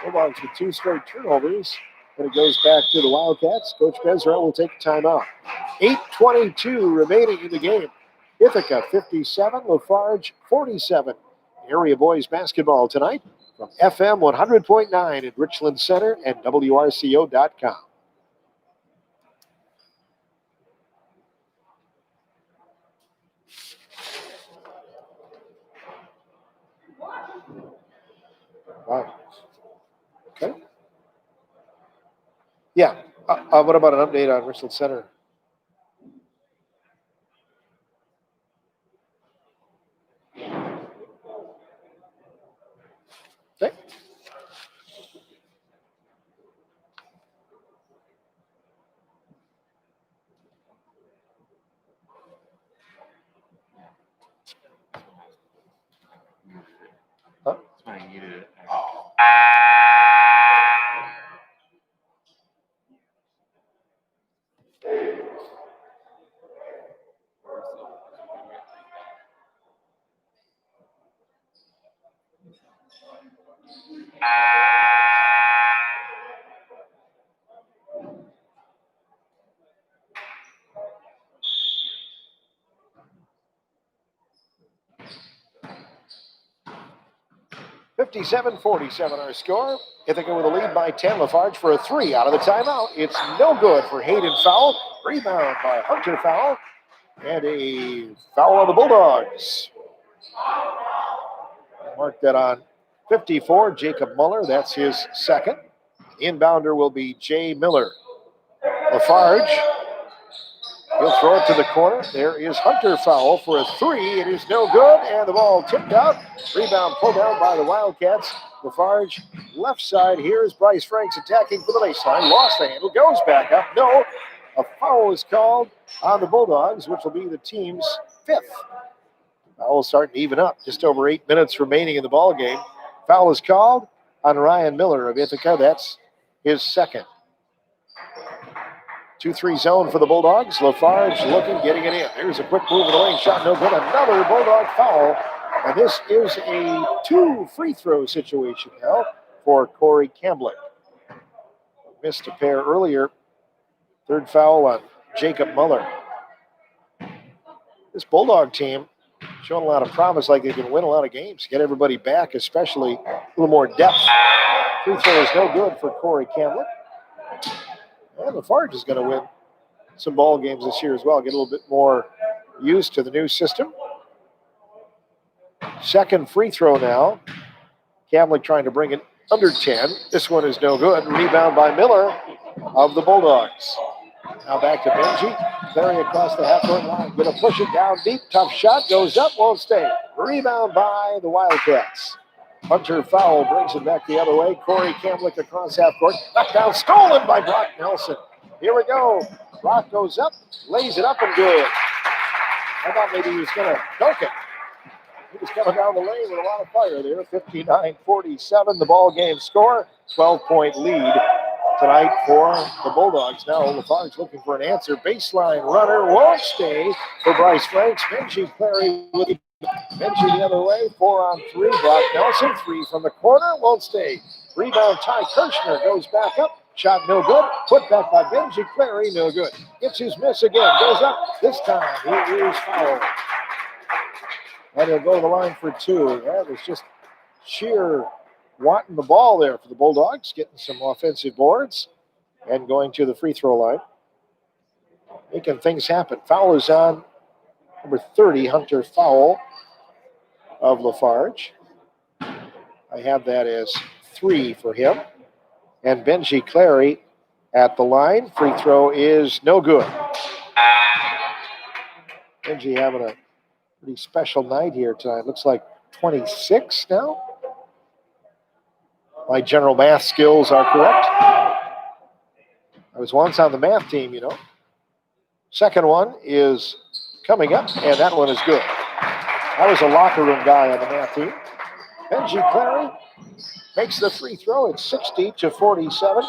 Bulldogs with 2 straight turnovers. And it goes back to the Wildcats. Coach Bezra will take a timeout. 8:22 remaining in the game. Ithaca 57, Lafarge 47. Area boys basketball tonight from FM 100.9 at Richland Center and WRCO.com. Wow. Okay. Yeah. What about an update on Richland Center? Okay. Huh? 57-47 our score. Ithaca with a lead by 10. Lafarge for a 3 out of the timeout. It's no good for Hayden Fowl. Rebound by Hunter Fowl. And a foul on the Bulldogs. Mark that on 54, Jacob Muller. That's his second. Inbounder will be Jay Miller. Lafarge. He'll throw it to the corner. There is Hunter Fowl for a 3. It is no good, and the ball tipped out. Rebound pulled down by the Wildcats. Lafarge left side. Here's Bryce Franks attacking for the baseline. Lost the handle. Goes back up. No. A foul is called on the Bulldogs, which will be the team's 5th. Foul starting to even up. Just over 8 minutes remaining in the ball game. Foul is called on Ryan Miller of Ithaca. That's his second. 2-3 zone for the Bulldogs. Lafarge looking, getting it in. Here's a quick move in the lane shot, no good. Another Bulldog foul. And this is a 2 free throw situation now for Corey Kamblick. Missed a pair earlier. Third foul on Jacob Muller. This Bulldog team showing a lot of promise, like they can win a lot of games, get everybody back, especially a little more depth. Free throw is no good for Corey Kamblick. And Lafarge is going to win some ball games this year as well, get a little bit more used to the new system. Second free throw now. Kamblick trying to bring it under 10. This one is no good. Rebound by Miller of the Bulldogs. Now back to Benji. Clary across the half-court line. Going to push it down deep. Tough shot. Goes up. Won't stay. Rebound by the Wildcats. Hunter foul brings it back the other way. Corey Kamblick across half-court. Knocked down. Stolen by Brock Nelson. Here we go. Brock goes up. Lays it up and good. I thought maybe he was going to dunk it. He was coming down the lane with a lot of fire there. 59-47, the ball game score. 12-point lead tonight for the Bulldogs. Now Lafarge looking for an answer. Baseline runner won't stay for Bryce Franks. Benji Clary with Benji the other way. 4-on-3. Brock Nelson, 3 from the corner, won't stay. Rebound, Ty Kirshner goes back up. Shot no good. Put back by Benji Clary, no good. Gets his miss again. Goes up. This time he is fouled. And he'll go to the line for 2. That was just sheer wanting the ball there for the Bulldogs, getting some offensive boards and going to the free throw line. Making things happen. Foul is on number 30, Hunter Foul of Lafarge. I have that as 3 for him. And Benji Clary at the line. Free throw is no good. Benji having a pretty special night here tonight. Looks like 26 now. My general math skills are correct. I was once on the math team, you know. Second one is coming up, and that one is good. I was a locker room guy on the math team. Benji Clary makes the free throw. It's 60-47.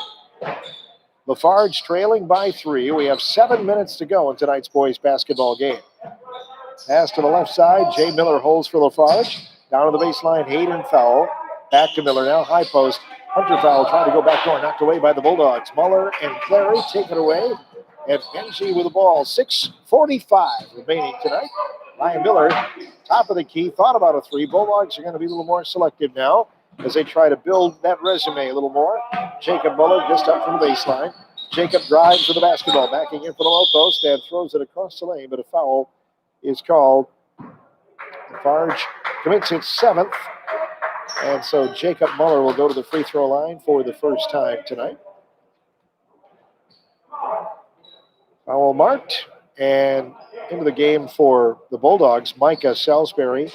Lafarge trailing by 3. We have 7 minutes to go in tonight's boys basketball game. Pass to the left side. Jay Miller holds for Lafarge. Down to the baseline. Hayden foul. Back to Miller now. High post. Hunter foul trying to go back door. Knocked away by the Bulldogs. Muller and Clary take it away. And Benji with the ball. 6:45 remaining tonight. Ryan Miller, top of the key. Thought about a 3. Bulldogs are going to be a little more selective now as they try to build that resume a little more. Jacob Muller just up from the baseline. Jacob drives for the basketball. Backing in for the low post and throws it across the lane. But a foul is called. Farge commits its 7th. And so Jacob Muller will go to the free throw line for the first time tonight. Foul marked. And into the game for the Bulldogs, Micah Salisbury.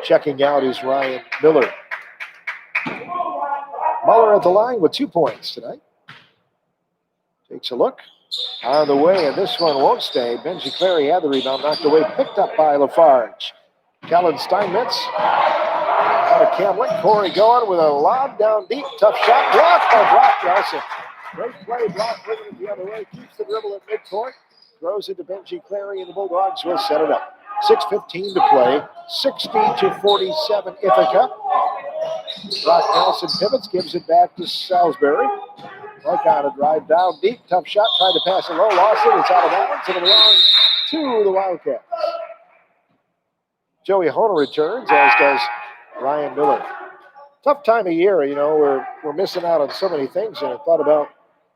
Checking out is Ryan Miller. Muller at the line with 2 points tonight. Takes a look. On the way, and this one won't stay. Benji Clary had the rebound, knocked away, picked up by Lafarge. Kellen Steinmetz out of Kamblick. Corey going with a lob down deep. Tough shot, blocked by Brock Nelson. Great play, Brock bringing it the other way. Keeps the dribble at midcourt. Throws it to Benji Clary, and the Bulldogs will set it up. 6:15 to play. 60-47 Ithaca. Brock Nelson pivots, gives it back to Salisbury. Brock on a drive down deep. Tough shot, tried to pass it low, lost it. It's out of bounds, and it belongs to the Wildcats. Joey Hona returns, as does Ryan Miller. Tough time of year, you know, we're missing out on so many things, and I thought about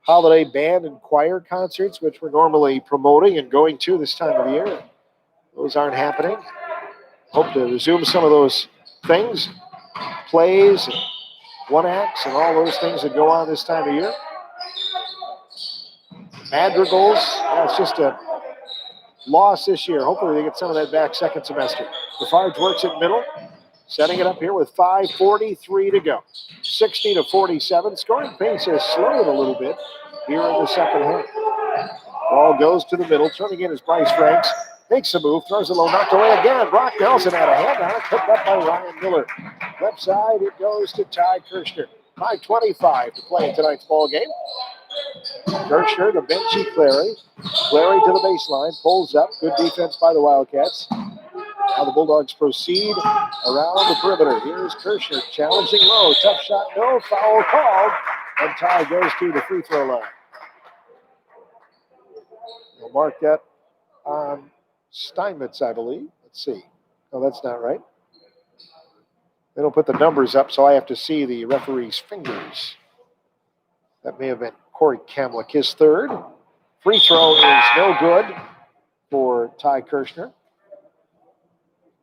holiday band and choir concerts, which we're normally promoting and going to this time of year. Those aren't happening. Hope to resume some of those things, plays, and one acts, and all those things that go on this time of year. Madrigals, it's just a loss this year. Hopefully they get some of that back second semester. Lafarge works at middle, setting it up here with 5:43 to go. 60-47. Scoring pace has slowed a little bit here in the second half. Ball goes to the middle, turning in as Bryce Franks. Makes a move, throws it low, knocked away again. Brock Nelson had a hand on it, picked up by Ryan Miller. Left side, it goes to Ty Kirshner. 5:25 to play in tonight's ball game. Kirschner to Benji Clary. Clary to the baseline, pulls up. Good defense by the Wildcats. Now the Bulldogs proceed around the perimeter. Here's Kirschner challenging low. Tough shot, no. Foul called. And Ty goes to the free throw line. We'll mark that on Steinmetz, I believe. Let's see. No, that's not right. They don't put the numbers up, so I have to see the referee's fingers. That may have been Corey Kamlick, his third. Free throw is no good for Ty Kirschner.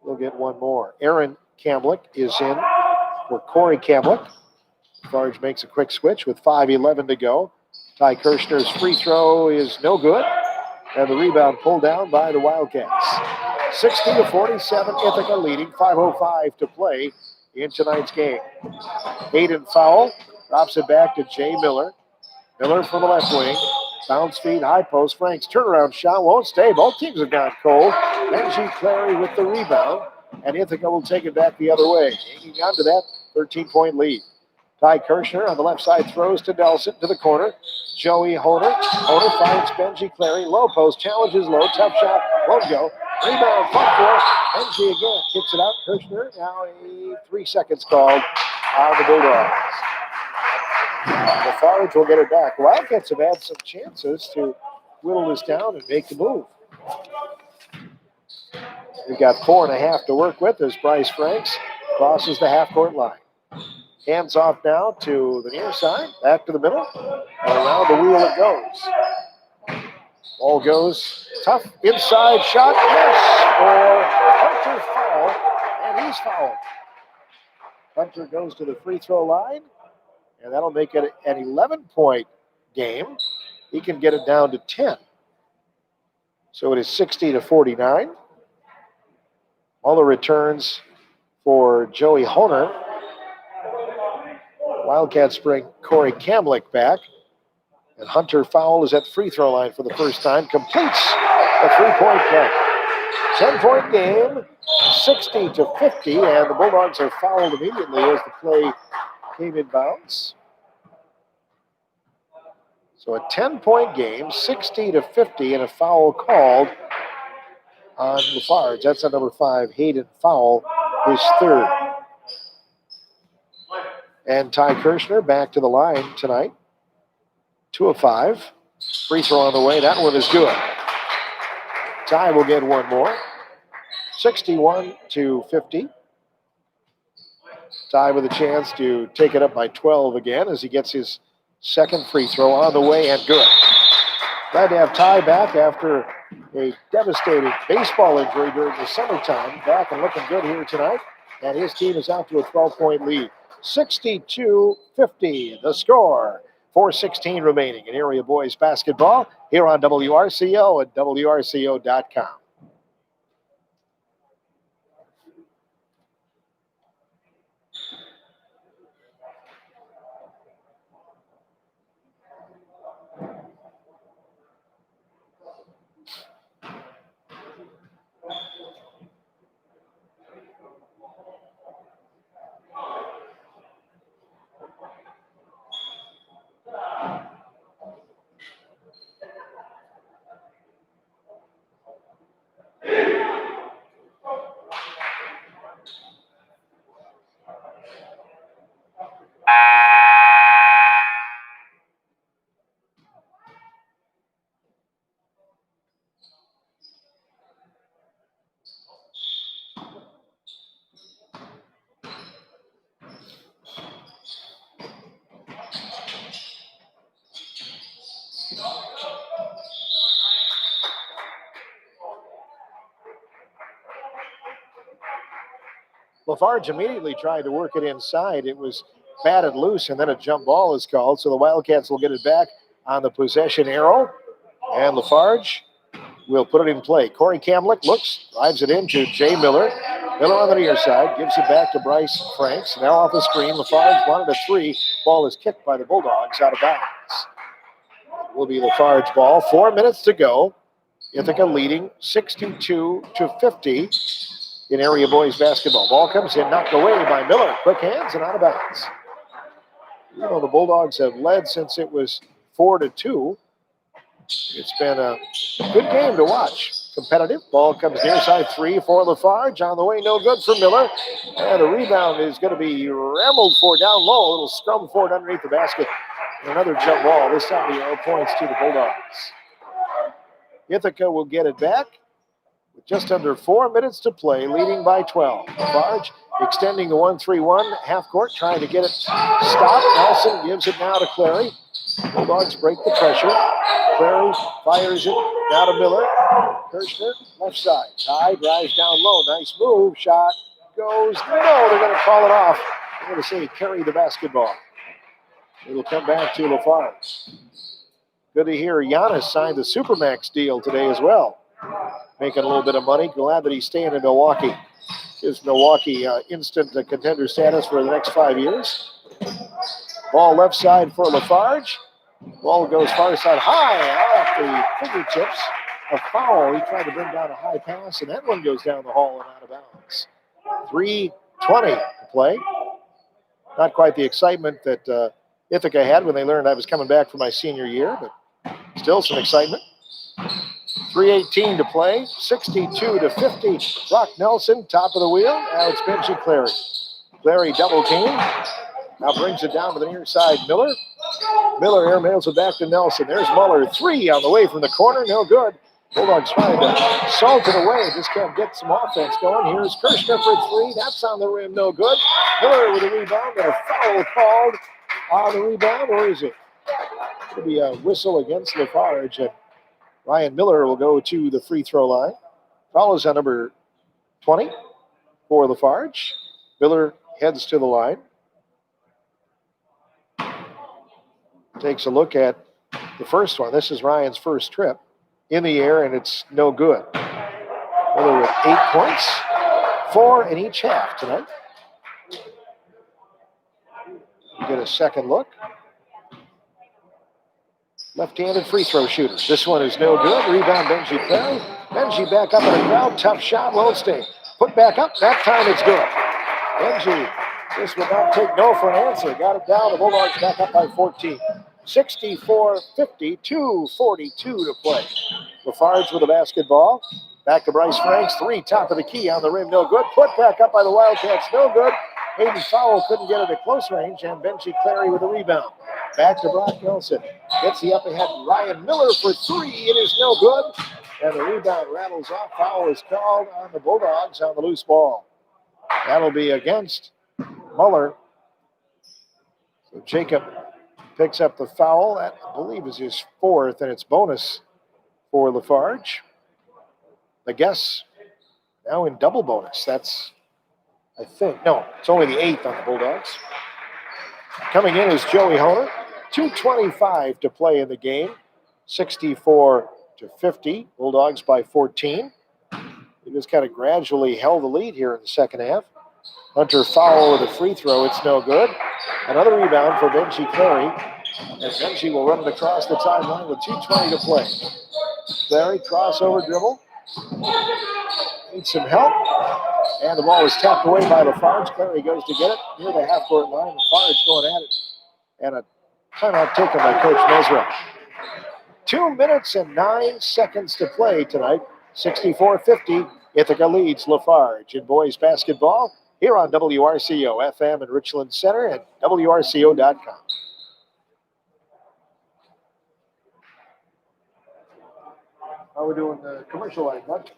We'll get one more. Aaron Kamlick is in for Corey Kamlick. Farge makes a quick switch with 5:11 to go. Ty Kirschner's free throw is no good. And the rebound pulled down by the Wildcats. 60-47, Ithaca leading. 5:05 to play in tonight's game. Hayden foul. Drops it back to Jay Miller. Miller from the left wing. Bounce feed, high post. Frank's turnaround shot won't stay. Both teams have gone cold. Benji Clary with the rebound. And Ithaca will take it back the other way. Hanging on to that 13-point lead. Ty Kirschner on the left side throws to Nelson to the corner. Joey Honer. Honer finds Benji Clary. Low post, challenges low. Tough shot, won't go. Rebound, fought for. Benji again kicks it out. Kirschner, now 3 seconds called on the Bulldogs. The Farge will get it back. The Wildcats have had some chances to whittle this down and make the move. We've got 4.5 to work with as Bryce Franks crosses the half-court line. Hands off now to the near side, back to the middle, and around the wheel it goes. Ball goes tough, inside shot, yes, for Hunter foul, and he's fouled. Hunter goes to the free throw line, and that'll make it an 11-point game. He can get it down to 10. So it is 60-49. All the returns for Joey Honer. Wildcats bring Corey Kamlick back. And Hunter Fowl is at the free throw line for the first time. Completes the three-point play. 10-point game, 60-50. And the Bulldogs are fouled immediately as the play came in bounds. So a 10-point game, 60-50, and a foul called on Lafarge. That's a number 5, Hayden Fowl, his third. And Ty Kirschner back to the line tonight. 2 of 5. Free throw on the way. That one is good. Ty will get one more. 61-50. Ty with a chance to take it up by 12 again as he gets his second free throw on the way and good. Glad to have Ty back after a devastating baseball injury during the summertime. Back and looking good here tonight. And his team is out to a 12-point lead. 62-50, the score. 4:16 remaining in area boys basketball here on WRCO and WRCO.com. Lafarge immediately tried to work it inside. It was batted loose, and then a jump ball is called. So the Wildcats will get it back on the possession arrow. And Lafarge will put it in play. Corey Kamlick looks, drives it into Jay Miller. Miller on the near side, gives it back to Bryce Franks. Now off the screen, Lafarge wanted a three. Ball is kicked by the Bulldogs out of bounds. Will be Lafarge ball. 4 minutes to go. Ithaca leading 62-50 in area boys basketball. Ball comes in, knocked away by Miller. Quick hands and out of bounds. You know, the Bulldogs have led since it was 4-2. It's been a good game to watch. Competitive. Ball comes near side 3 for Lafarge. On the way, no good for Miller. And the rebound is going to be rambled for down low. A little scrum for it underneath the basket. And another jump ball. This time the arrow points to the Bulldogs. Ithaca will get it back with just under 4 minutes to play, leading by 12. Farge extending the 1-3-1 half court, trying to get it stopped. Nelson gives it now to Clary. Bulldogs break the pressure. Clary fires it now to Miller. Kirshner, left side. Tide drives down low. Nice move. Shot goes. No, they're going to call it off. I'm going to say carry the basketball. It'll come back to Lafarge. Good to hear Giannis signed the Supermax deal today as well. Making a little bit of money. Glad that he's staying in Milwaukee. Gives Milwaukee instant contender status for the next 5 years. Ball left side for Lafarge. Ball goes far side high off the fingertips. A foul. He tried to bring down a high pass, and that one goes down the hall and out of bounds. 3:20 to play. Not quite the excitement that Ithaca had when they learned I was coming back for my senior year, but still some excitement. 3:18 to play. 62-50. Brock Nelson, top of the wheel. Now it's Benji Clary. Clary double team. Now brings it down to the near side. Miller. Miller airmails it back to Nelson. There's Muller. 3 on the way from the corner. No good. Bulldogs trying to salt it away. Just can't get some offense going. Here's Kirshner for 3. That's on the rim. No good. Miller with a rebound. And a foul called on the rebound. Or is it? It'll be a whistle against Lafarge. And Ryan Miller will go to the free throw line. Foul is on number 20 for Lafarge. Miller heads to the line. Takes a look at the first one. This is Ryan's first trip in the air, and it's no good. Miller with 8 points, 4 in each half tonight. Get a second look. Left-handed free throw shooter. This one is no good. Rebound Benji Clary. Benji back up in the crowd. Tough shot. Won't stay. Put back up. That time it's good. Benji just would not take no for an answer. Got it down. The Bulldogs back up by 14. 64-50, 2:42 to play. Lafarge with the basketball. Back to Bryce Franks. 3 top of the key on the rim. No good. Put back up by the Wildcats. No good. Hayden Fowle couldn't get it at close range. And Benji Clary with the rebound. Back to Brock Nelson. Gets the up ahead. Ryan Miller for 3. It is no good. And the rebound rattles off. Foul is called on the Bulldogs on the loose ball. That'll be against Muller. So Jacob picks up the foul. That, I believe, is his 4th, and it's bonus for Lafarge. I guess now in double bonus. That's, I think, no, it's only the 8th on the Bulldogs. Coming in is Joey Honer. 2:25 to play in the game. 64-50. Bulldogs by 14. They just kind of gradually held the lead here in the second half. Hunter Fowle with a free throw. It's no good. Another rebound for Benji Clary. And Benji will run it across the timeline with 2:20 to play. Clary, crossover dribble. Needs some help. And the ball is tapped away by Lafarge. Clary goes to get it near the half-court line. Lafarge going at it. And a timeout taken by Coach Mesra. 2 minutes and 9 seconds to play tonight. 64-50. Ithaca leads Lafarge in boys basketball here on WRCO FM in Richland Center and WRCO.com. How are we doing the commercial line, bud?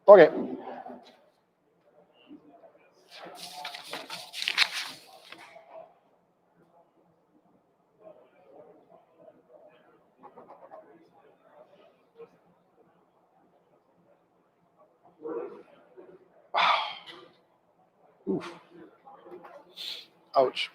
Okay. Oof. Ouch.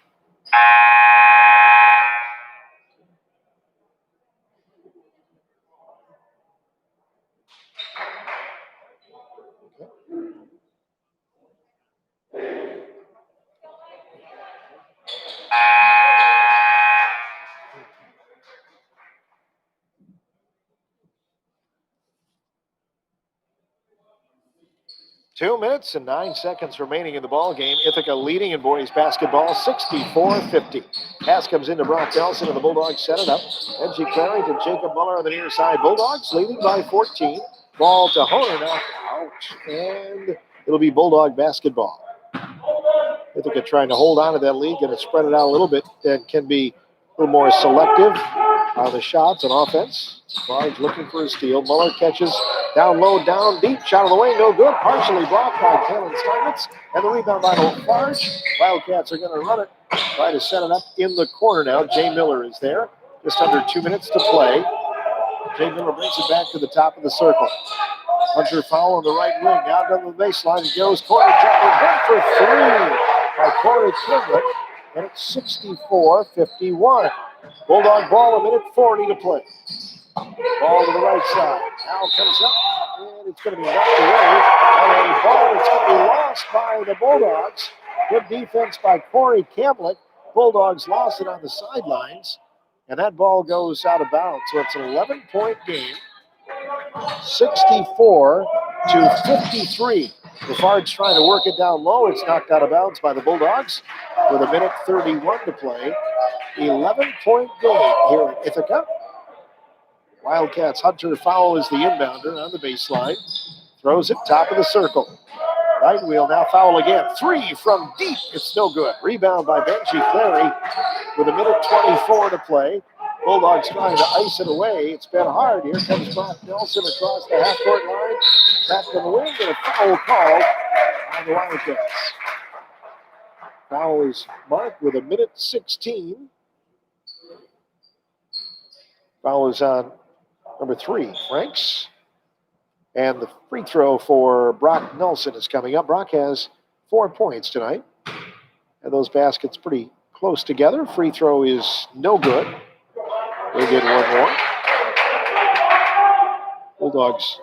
2 minutes and 9 seconds remaining in the ball game. Ithaca leading in boys basketball, 64-50. Pass comes into Brock Nelson, and the Bulldogs set it up. Benji Clary to Jacob Muller on the near side. Bulldogs leading by 14. Ball to Honer, now out, and it'll be Bulldog basketball. Ithaca trying to hold on to that lead, going to spread it out a little bit, and can be a little more selective on the shots and offense. Farge looking for a steal. Muller catches down low, down deep. Shot of the way, no good. Partially blocked by Kalen Steinmetz. And the rebound by Farge. Wildcats are going to run it. Try to set it up in the corner now. Jay Miller is there. Just under 2 minutes to play. Jay Miller brings it back to the top of the circle. Hunter foul on the right wing. Out on the baseline. It goes. Corner jumper. Good for three by Corey Kimbrett. And it's 64-51. Bulldog ball, a minute 40 to play. Ball to the right side. Now comes up, and it's going to be knocked away. And a ball that's going to be lost by the Bulldogs. Good defense by Corey Kamlick. Bulldogs lost it on the sidelines, and that ball goes out of bounds. So it's an 11-point game, 64-53. The Farge trying to work it down low. It's knocked out of bounds by the Bulldogs with a minute 31 to play. 11-point game here at Ithaca. Wildcats Hunter foul is the inbounder on the baseline. Throws it top of the circle. Right wheel now foul again. Three from deep. It's no good. Rebound by Benji Clary with a minute 24 to play. Bulldogs trying to ice it away. It's been hard. Here comes Brock Nelson across the half-court line. Tapped in the wing and a foul called on the Wildcats. Foul is marked with a minute 16. Foul is on number 3, Franks. And the free throw for Brock Nelson is coming up. Brock has 4 points tonight. And those baskets pretty close together. Free throw is no good. They get one more. Bulldogs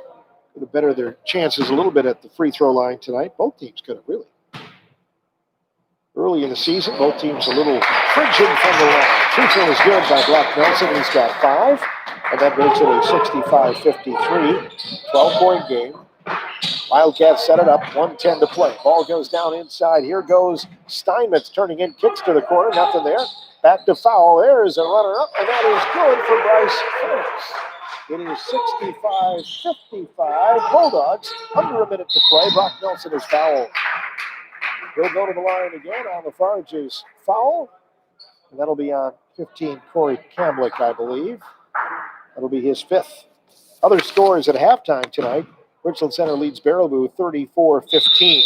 could have bettered their chances a little bit at the free throw line tonight. Both teams could have really. Early in the season, both teams a little frigid from the line. Free throw is good by Brock Nelson. He's got 5. And that makes it a 65-53, 12-point game. Wildcats set it up, 1:10 to play. Ball goes down inside. Here goes Steinmetz turning in, kicks to the corner, nothing there. Back to foul. There's a runner-up, and that is good for Bryce Franks. It is 65-55. Bulldogs under a minute to play. Brock Nelson is fouled. He'll go to the line again on the Farge's foul. And that'll be on 15, Corey Kamlick, I believe. That'll be his 5th. Other scores at halftime tonight. Richland Center leads Baraboo 34-15.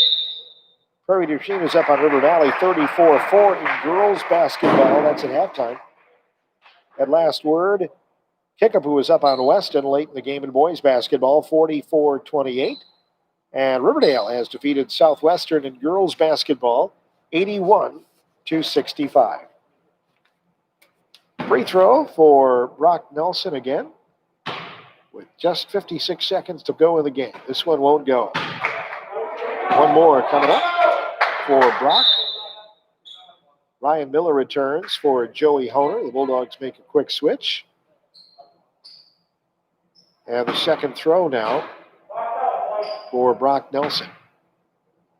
Prairie du Chien is up on River Valley 34-4 in girls basketball. That's at halftime. At last word, Kickapoo is up on Weston late in the game in boys basketball 44-28. And Riverdale has defeated Southwestern in girls basketball 81-65. Free throw for Brock Nelson again with just 56 seconds to go in the game. This one won't go. One more coming up for Brock. Ryan Miller returns for Joey Honer. The Bulldogs make a quick switch. And the second throw now for Brock Nelson.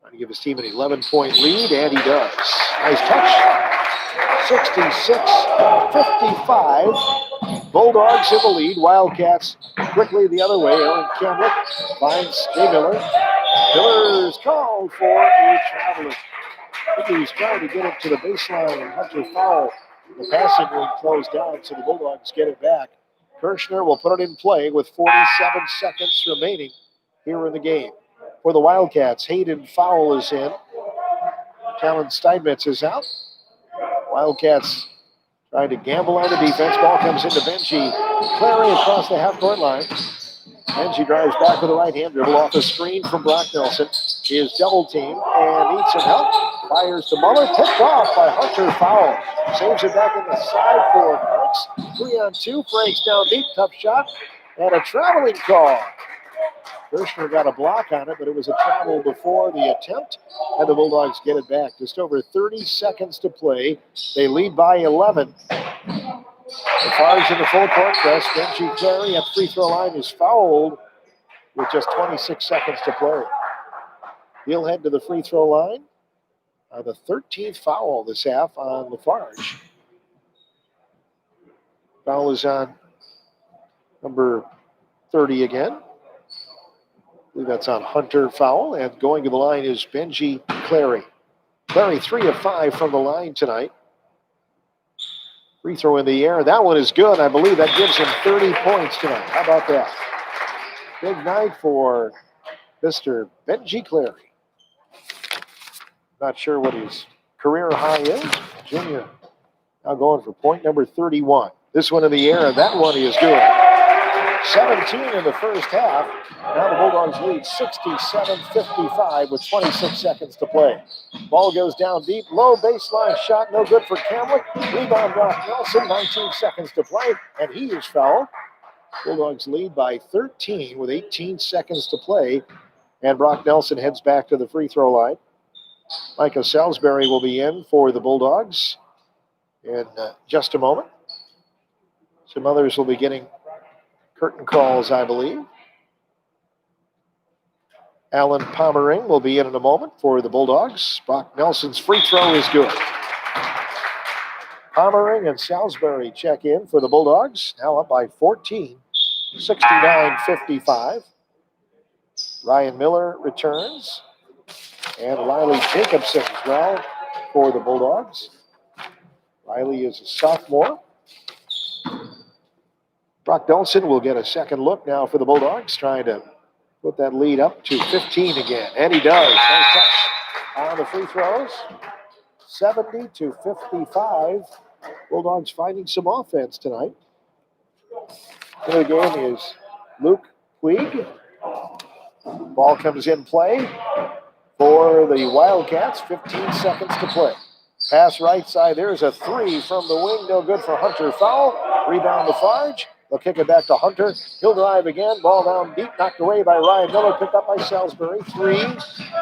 Trying to give his team an 11-point lead, and he does. Nice touch. 66-55. Bulldogs in the lead. Wildcats quickly the other way. Aaron Kamlick finds Jay Miller. Miller's called for a traveler. I think he was trying to get it to the baseline and Hunter foul. The passing lane closed down, so the Bulldogs get it back. Kirshner will put it in play with 47 seconds remaining here in the game. For the Wildcats, Hayden Fowl is in. Kalen Steinmetz is out. Wildcats trying to gamble on the defense. Ball comes into Benji Clary across the half-court line. Benji drives back with the right hand dribble off a screen from Brock Nelson. He is double-teamed and needs some help. Fires to Muller, tipped off by Hunter Fowl. Saves it back in the side for Franks. 3-on-2, Franks down deep, tough shot, and a traveling call. Kirshner got a block on it, but it was a travel before the attempt, and the Bulldogs get it back. Just over 30 seconds to play. They lead by 11. The Farge in the full court press. Benji Clary at free throw line is fouled with just 26 seconds to play. He'll head to the free throw line. The 13th foul this half on Farge. Foul is on number 30 again. I believe that's on Hunter foul. And going to the line is Benji Clary. Clary 3 of 5 from the line tonight. Free throw in the air. That one is good. I believe that gives him 30 points tonight. How about that? Big night for Mr. Benji Clary. Not sure what his career high is. Junior now going for point number 31. This one in the air, and that one is good. 17 in the first half. Now the Bulldogs lead 67-55 with 26 seconds to play. Ball goes down deep. Low baseline shot, no good for Camlick. Rebound Brock Nelson, 19 seconds to play, and he is fouled. Bulldogs lead by 13 with 18 seconds to play, and Brock Nelson heads back to the free throw line. Micah Salisbury will be in for the Bulldogs in just a moment. Some others will be getting curtain calls, I believe. Alan Pommering will be in a moment for the Bulldogs. Brock Nelson's free throw is good. Pommering and Salisbury check in for the Bulldogs. Now up by 14, 69-55. Ryan Miller returns. And Riley Jacobson as well for the Bulldogs. Riley is a sophomore. Brock Nelson will get a second look now for the Bulldogs, trying to put that lead up to 15 again. And he does. Nice touch on the free throws. 70-55. Bulldogs finding some offense tonight. In the game is Luke Puig. Ball comes in play for the Wildcats. 15 seconds to play. Pass right side. There's a three from the wing. No good for Hunter. Foul. Rebound to Farge. They'll kick it back to Hunter. He'll drive again. Ball down deep. Knocked away by Ryan Miller. Picked up by Salisbury. 3, 2, 1.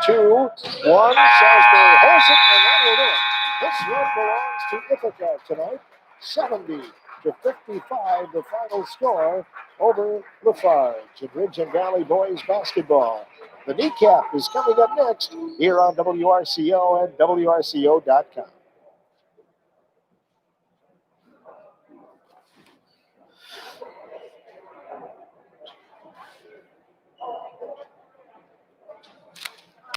Salisbury holds it, and that will do it. This one belongs to Ithaca tonight. 70-55, the final score over Farge in Ridge and Valley boys basketball. The kneecap is coming up next here on WRCO and WRCO.com.